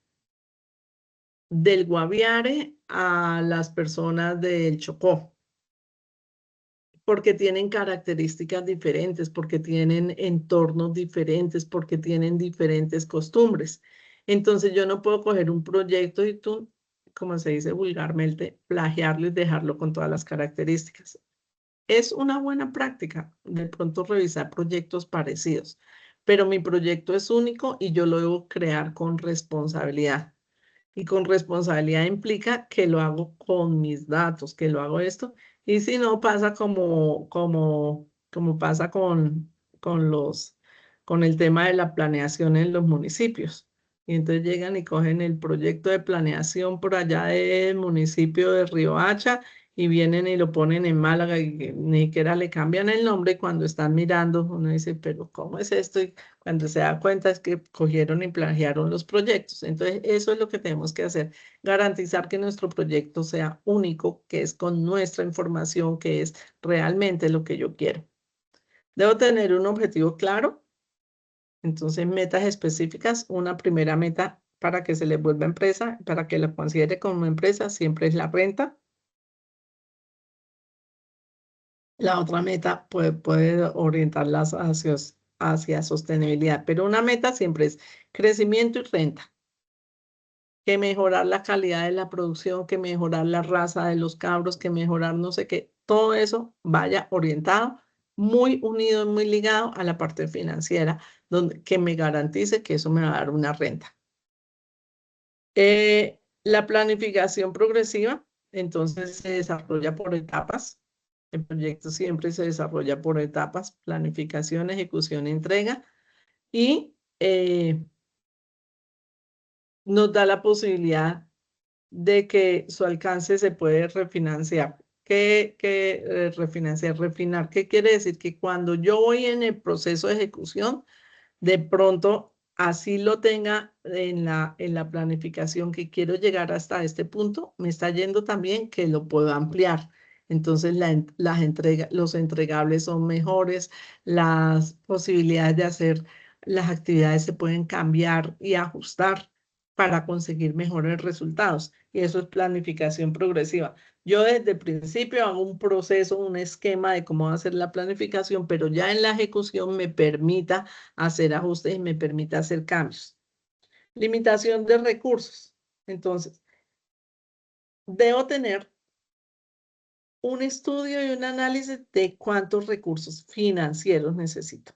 Guaviare a las personas del Chocó, porque tienen características diferentes, porque tienen entornos diferentes, porque tienen diferentes costumbres. Entonces yo no puedo coger un proyecto y tú, como se dice vulgarmente, plagiarlo y dejarlo con todas las características. Es una buena práctica de pronto revisar proyectos parecidos, pero mi proyecto es único y yo lo debo crear con responsabilidad. Y con responsabilidad implica que lo hago con mis datos, que lo hago esto. Y si no, pasa como pasa con el tema de la planeación en los municipios. Y entonces llegan y cogen el proyecto de planeación por allá del municipio de Riohacha y vienen y lo ponen en Málaga y ni siquiera le cambian el nombre. Cuando están mirando, uno dice, pero ¿cómo es esto? Y cuando se da cuenta es que cogieron y plagiaron los proyectos. Entonces, eso es lo que tenemos que hacer, garantizar que nuestro proyecto sea único, que es con nuestra información, que es realmente lo que yo quiero. Debo tener un objetivo claro. Entonces, metas específicas. Una primera meta para que se le vuelva empresa, para que la considere como empresa, siempre es la renta. La otra meta puede orientarlas hacia sostenibilidad, pero una meta siempre es crecimiento y renta. Que mejorar la calidad de la producción, que mejorar la raza de los cabros, que mejorar no sé qué. Todo eso vaya orientado, muy unido, muy ligado a la parte financiera, que me garantice que eso me va a dar una renta. La planificación progresiva, entonces se desarrolla por etapas. El proyecto siempre se desarrolla por etapas, planificación, ejecución, entrega, y nos da la posibilidad de que su alcance se puede refinanciar. Refinar? ¿Qué quiere decir? Que cuando yo voy en el proceso de ejecución, de pronto, así lo tenga en la planificación que quiero llegar hasta este punto, me está yendo también que lo puedo ampliar. Entonces, los entregables son mejores, las posibilidades de hacer las actividades se pueden cambiar y ajustar para conseguir mejores resultados. Y eso es planificación progresiva. Yo desde el principio hago un proceso, un esquema de cómo hacer la planificación, pero ya en la ejecución me permita hacer ajustes y me permita hacer cambios. Limitación de recursos. Entonces, debo tener un estudio y un análisis de cuántos recursos financieros necesito,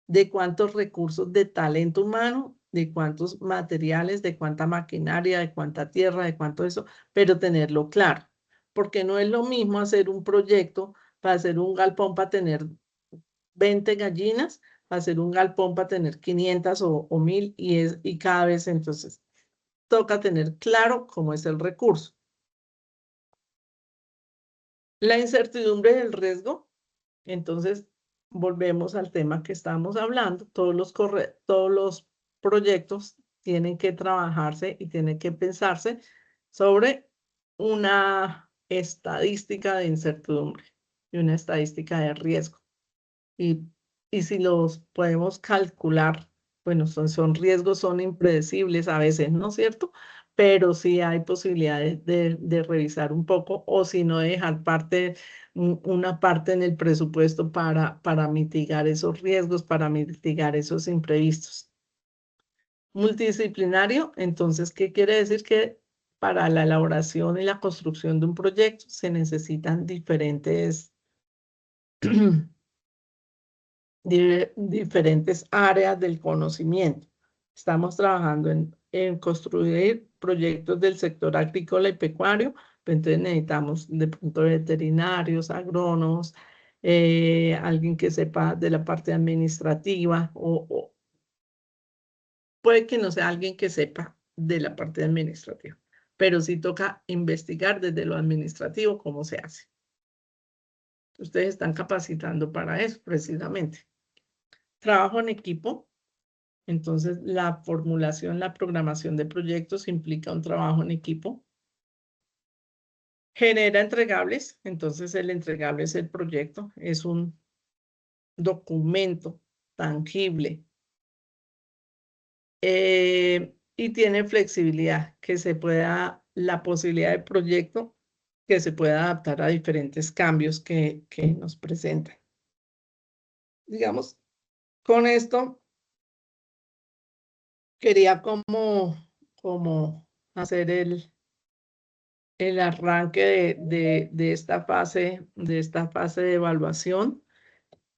de cuántos recursos de talento humano, de cuántos materiales, de cuánta maquinaria, de cuánta tierra, de cuánto eso, pero tenerlo claro, porque no es lo mismo hacer un proyecto para hacer un galpón para tener 20 gallinas, para hacer un galpón para tener 500 o 1000 y cada vez entonces toca tener claro cómo es el recurso. La incertidumbre del riesgo, entonces volvemos al tema que estamos hablando, todos los proyectos tienen que trabajarse y tienen que pensarse sobre una estadística de incertidumbre y una estadística de riesgo. Y si los podemos calcular, bueno, son riesgos, son impredecibles a veces, ¿no es cierto? Pero sí hay posibilidades de revisar un poco o si no dejar una parte en el presupuesto para mitigar esos riesgos, para mitigar esos imprevistos. Multidisciplinario, entonces, ¿qué quiere decir? Que para la elaboración y la construcción de un proyecto se necesitan diferentes diferentes áreas del conocimiento. Estamos trabajando en construir proyectos del sector agrícola y pecuario, pero entonces necesitamos de pronto veterinarios, agrónomos, alguien que sepa de la parte administrativa o puede que no sea alguien que sepa de la parte administrativa, pero sí toca investigar desde lo administrativo cómo se hace. Ustedes están capacitando para eso precisamente. Trabajo en equipo. Entonces, la formulación, la programación de proyectos implica un trabajo en equipo. Genera entregables. Entonces, el entregable es el proyecto. Es un documento tangible. Y tiene flexibilidad, que se pueda, la posibilidad de proyecto que se pueda adaptar a diferentes cambios que nos presentan. Digamos, con esto quería como hacer el arranque de esta fase de evaluación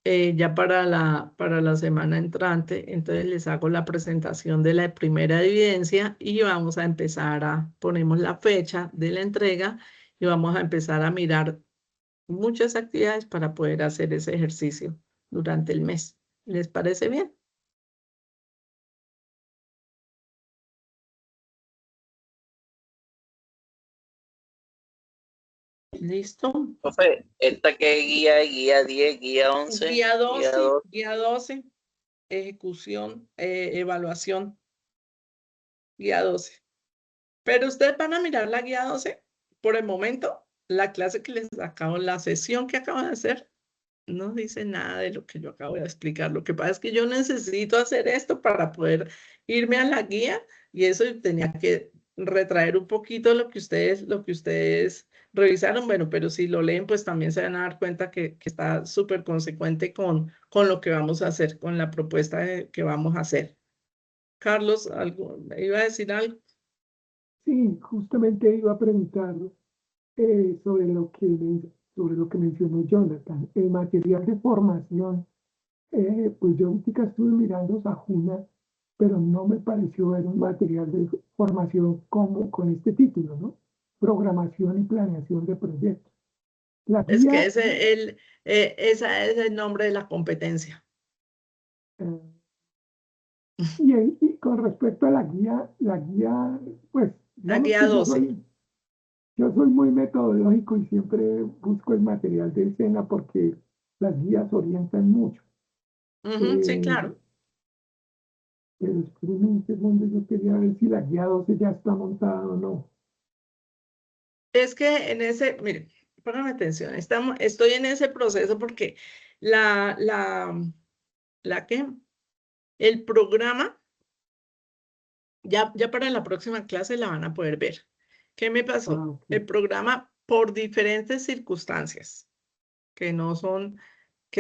ya para la semana entrante. Entonces les hago la presentación de la primera evidencia y vamos a empezar ponemos la fecha de la entrega y vamos a empezar a mirar muchas actividades para poder hacer ese ejercicio durante el mes. ¿Les parece bien? ¿Listo? Profe, ¿esta qué guía? ¿Guía 10, guía 11? Guía 12, ejecución, evaluación, guía 12. Pero ustedes van a mirar la guía 12. Por el momento, la clase que les acabo, la sesión que acabo de hacer, no dice nada de lo que yo acabo de explicar. Lo que pasa es que yo necesito hacer esto para poder irme a la guía y eso tenía que retraer un poquito lo que ustedes revisaron. Bueno, pero si lo leen, pues también se van a dar cuenta que está súper consecuente con lo que vamos a hacer, con la propuesta que vamos a hacer. Carlos, ¿iba a decir algo? Sí, justamente iba a preguntar sobre lo que mencionó Jonathan, el material de formación. Pues yo ahorita estuve mirando Sajuna, pero no me pareció ver un material de formación como con este título, ¿no? Programación y planeación de proyectos. La Es guía, que ese es el nombre de la competencia. y con respecto a la guía, pues, La digamos guía que 12. yo soy muy metodológico y siempre busco el material del SENA porque las guías orientan mucho. Sí, claro. Pero espérenme un segundo, yo quería ver si la guía 12 ya está montada o no. Es que en ese, mire, póngame atención, estoy en ese proceso porque el programa, ya para la próxima clase la van a poder ver. ¿Qué me pasó? Okay. El programa, por diferentes circunstancias que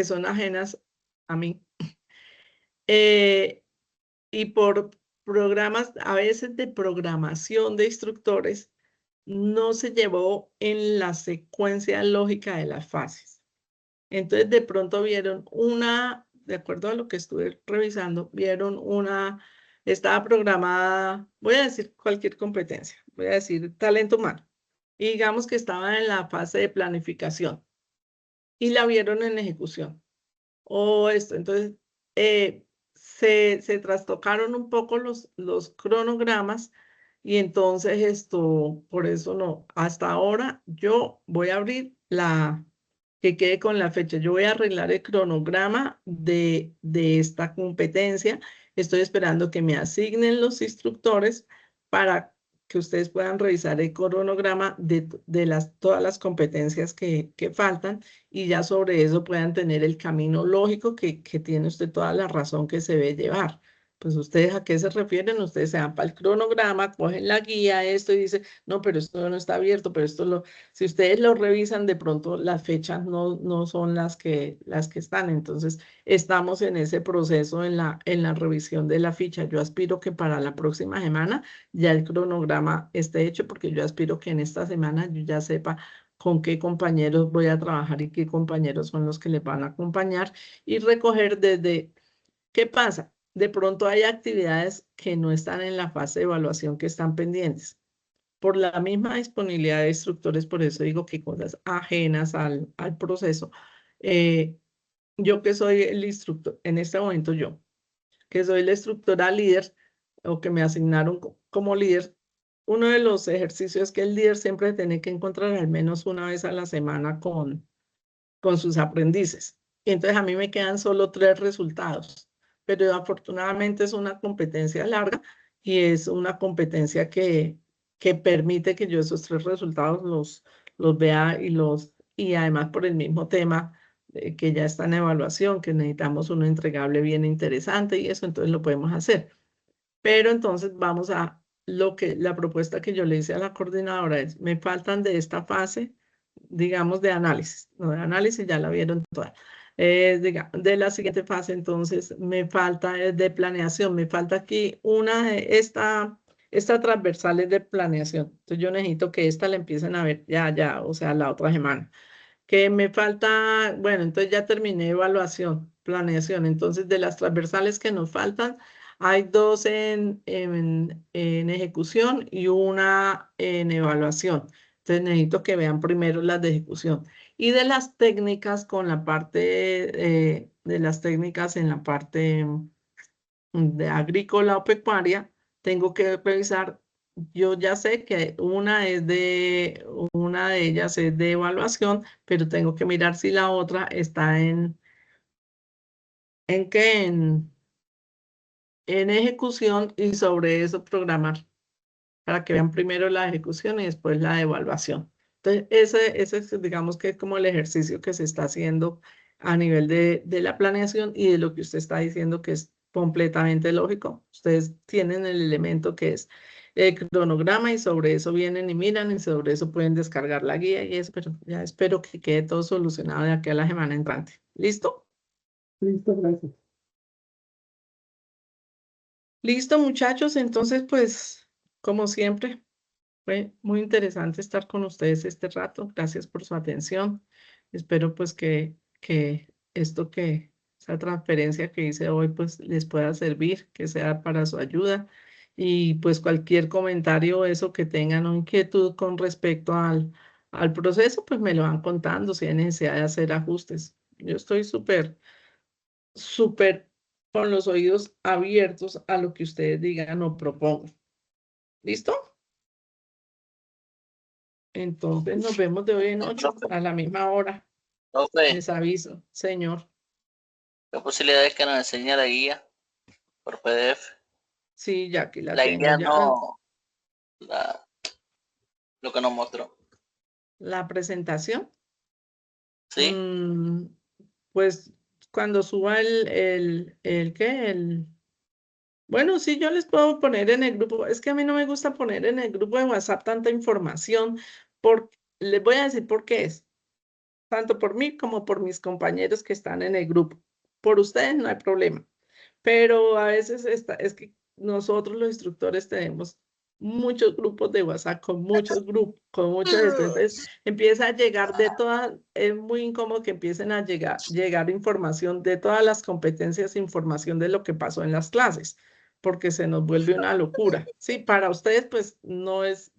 son ajenas a mí, y por programas a veces de programación de instructores, no se llevó en la secuencia lógica de las fases. Entonces, de pronto vieron de acuerdo a lo que estuve revisando, estaba programada, voy a decir cualquier competencia, voy a decir talento humano, y digamos que estaba en la fase de planificación. y la vieron en ejecución. O esto, entonces se trastocaron un poco los cronogramas y entonces por eso no, hasta ahora yo voy a abrir que quede con la fecha, yo voy a arreglar el cronograma de esta competencia, estoy esperando que me asignen los instructores para que ustedes puedan revisar el cronograma de todas las competencias que faltan y ya sobre eso puedan tener el camino lógico que tiene usted toda la razón que se debe llevar. Pues ustedes a qué se refieren, ustedes se van para el cronograma, cogen la guía, esto y dicen, no, pero esto no está abierto, pero si ustedes lo revisan, de pronto las fechas no son las que están. Entonces, estamos en ese proceso en la revisión de la ficha. Yo aspiro que para la próxima semana ya el cronograma esté hecho, porque yo aspiro que en esta semana yo ya sepa con qué compañeros voy a trabajar y qué compañeros son los que les van a acompañar y recoger ¿qué pasa? De pronto hay actividades que no están en la fase de evaluación que están pendientes. Por la misma disponibilidad de instructores, por eso digo que cosas ajenas al proceso. Yo que soy el instructor, en este momento yo, que soy la instructora líder o que me asignaron como líder, uno de los ejercicios que el líder siempre tiene que encontrar al menos una vez a la semana con sus aprendices. Y entonces a mí me quedan solo 3 resultados, pero afortunadamente es una competencia larga y es una competencia que permite que yo esos 3 resultados los vea y además por el mismo tema que ya está en evaluación, que necesitamos uno entregable bien interesante y eso, entonces lo podemos hacer. Pero entonces vamos a la propuesta que yo le hice a la coordinadora es, me faltan de esta fase, digamos, de análisis. No, de análisis ya la vieron toda. De la siguiente fase, entonces, me falta de planeación. Me falta aquí esta transversal es de planeación. Entonces, yo necesito que esta la empiecen a ver ya, o sea, la otra semana. Que me falta, bueno, entonces ya terminé evaluación, planeación. Entonces, de las transversales que nos faltan, hay 2 en ejecución y una en evaluación. Entonces necesito que vean primero las de ejecución. Y de las técnicas con la parte de las técnicas en la parte de agrícola o pecuaria, tengo que revisar. Yo ya sé que una de ellas es de evaluación, pero tengo que mirar si la otra está ¿en qué? En ejecución y sobre eso programar para que vean primero la ejecución y después la evaluación. Entonces, ese es, digamos que es como el ejercicio que se está haciendo a nivel de la planeación y de lo que usted está diciendo que es completamente lógico. Ustedes tienen el elemento que es el cronograma y sobre eso vienen y miran y sobre eso pueden descargar la guía y eso, pero ya espero que quede todo solucionado de aquí a la semana entrante. ¿Listo? Listo, gracias. Listo, muchachos. Entonces, pues, como siempre, fue muy interesante estar con ustedes este rato. Gracias por su atención. Espero pues que esa transferencia que hice hoy pues les pueda servir, que sea para su ayuda. Y pues cualquier comentario o eso que tengan o inquietud con respecto al proceso, pues me lo van contando si hay necesidad de hacer ajustes. Yo estoy súper con los oídos abiertos a lo que ustedes digan o propongan. ¿Listo? Entonces nos vemos de hoy en 8 a la misma hora. Profe, Les aviso, señor. ¿qué posibilidades que nos enseñe la guía por PDF? Sí, ya aquí la La tengo. guía Ya no, lo que nos mostró. la presentación. ¿Sí? Pues cuando suba bueno, sí, yo les puedo poner en el grupo. Es que a mí no me gusta poner en el grupo de WhatsApp tanta información. Les voy a decir por qué es. Tanto por mí como por mis compañeros que están en el grupo. Por ustedes no hay problema. Pero a veces es que nosotros los instructores tenemos muchos grupos de WhatsApp con muchos grupos, con muchos entonces empieza a llegar es muy incómodo que empiecen a llegar información de todas las competencias, información de lo que pasó en las clases, porque se nos vuelve una locura. Sí, para ustedes pues no es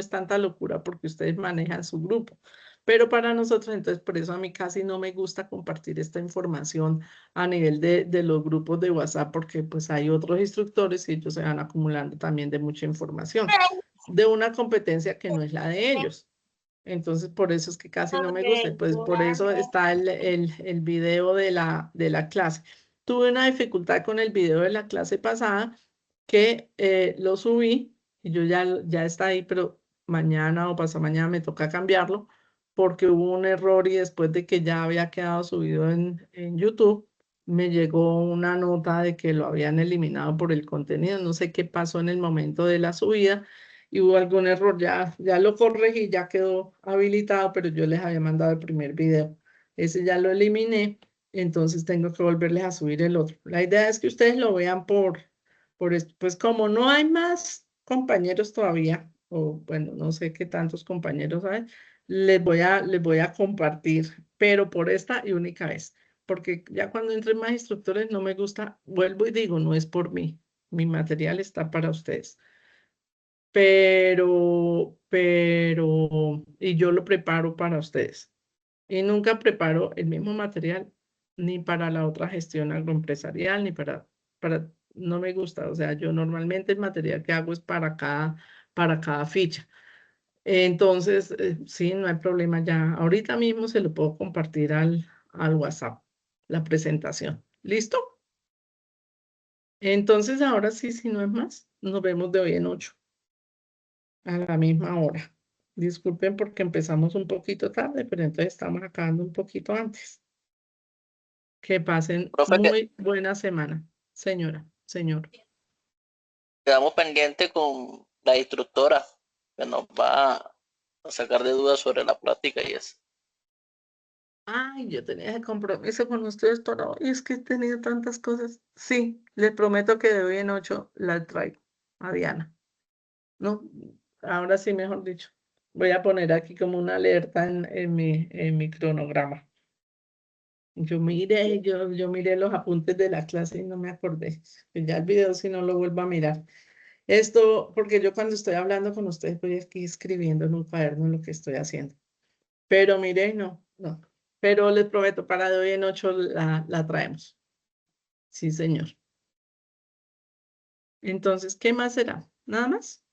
tanta locura porque ustedes manejan su grupo, Pero para nosotros, entonces, por eso a mí casi no me gusta compartir esta información a nivel de los grupos de WhatsApp, porque pues hay otros instructores y ellos se van acumulando también de mucha información, de una competencia que no es la de ellos. Entonces, por eso es que casi no me gusta. Pues por eso está el video de la clase. Tuve una dificultad con el video de la clase pasada que lo subí y yo ya está ahí, pero mañana o pasado mañana me toca cambiarlo porque hubo un error y después de que ya había quedado subido en YouTube, me llegó una nota de que lo habían eliminado por el contenido. No sé qué pasó en el momento de la subida y hubo algún error, ya lo corregí, ya quedó habilitado, pero yo les había mandado el primer video. Ese ya lo eliminé, entonces tengo que volverles a subir el otro. La idea es que ustedes lo vean por esto. Pues como no hay más compañeros todavía, o bueno, no sé qué tantos compañeros hay, les voy a compartir, pero por esta y única vez, porque ya cuando entren más instructores no me gusta, vuelvo y digo, no es por mí, mi material está para ustedes. Y yo lo preparo para ustedes. Y nunca preparo el mismo material ni para la otra gestión agroempresarial, ni no me gusta. O sea, yo normalmente el material que hago es para cada ficha. Entonces, sí, no hay problema ya. Ahorita mismo se lo puedo compartir al WhatsApp, la presentación. ¿Listo? Entonces, ahora sí, si no es más, nos vemos de hoy en 8 a la misma hora. Disculpen porque empezamos un poquito tarde, pero entonces estamos acabando un poquito antes. Que pasen Profe, muy buena semana, señora, señor. quedamos pendientes con la instructora que nos va a sacar de dudas sobre la práctica y eso. Ay, yo tenía ese compromiso con ustedes, pero y es que he tenido tantas cosas. Sí, les prometo que de hoy en 8 la traigo a Diana. No, ahora sí, mejor dicho. Voy a poner aquí como una alerta en mi cronograma. Yo miré los apuntes de la clase y no me acordé. Ya el video si no lo vuelvo a mirar. Esto, porque yo cuando estoy hablando con ustedes voy aquí escribiendo en un cuaderno lo que estoy haciendo. Pero mire, no. Pero les prometo, para de hoy en 8 la traemos. Sí, señor. Entonces, ¿qué más será? ¿Nada más?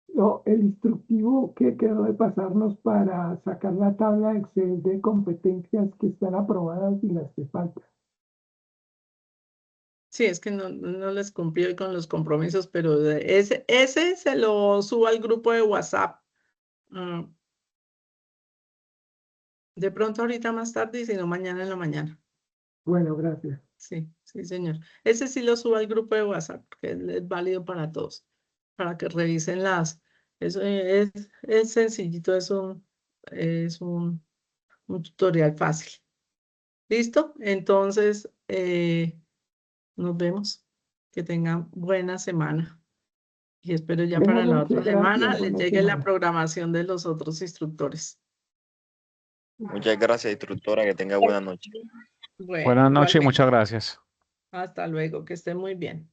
No, el instructivo que quedó de pasarnos para sacar la tabla de Excel de competencias que están aprobadas y las que faltan. Sí, es que no les cumplí hoy con los compromisos, pero ese se lo subo al grupo de WhatsApp. De pronto ahorita más tarde y si no mañana en la mañana. Bueno, gracias. Sí, sí, señor. Ese sí lo subo al grupo de WhatsApp porque es válido para todos, para que revisen eso es sencillito, un tutorial fácil. ¿Listo? Entonces, nos vemos. Que tengan buena semana. Y espero ya Buenas para la noches, otra semana gracias, les buena llegue la semana. programación de los otros instructores. Muchas gracias, instructora. Que tenga buena noche. Bueno, Buenas noches y igualmente. muchas gracias. Hasta luego, que estén muy bien.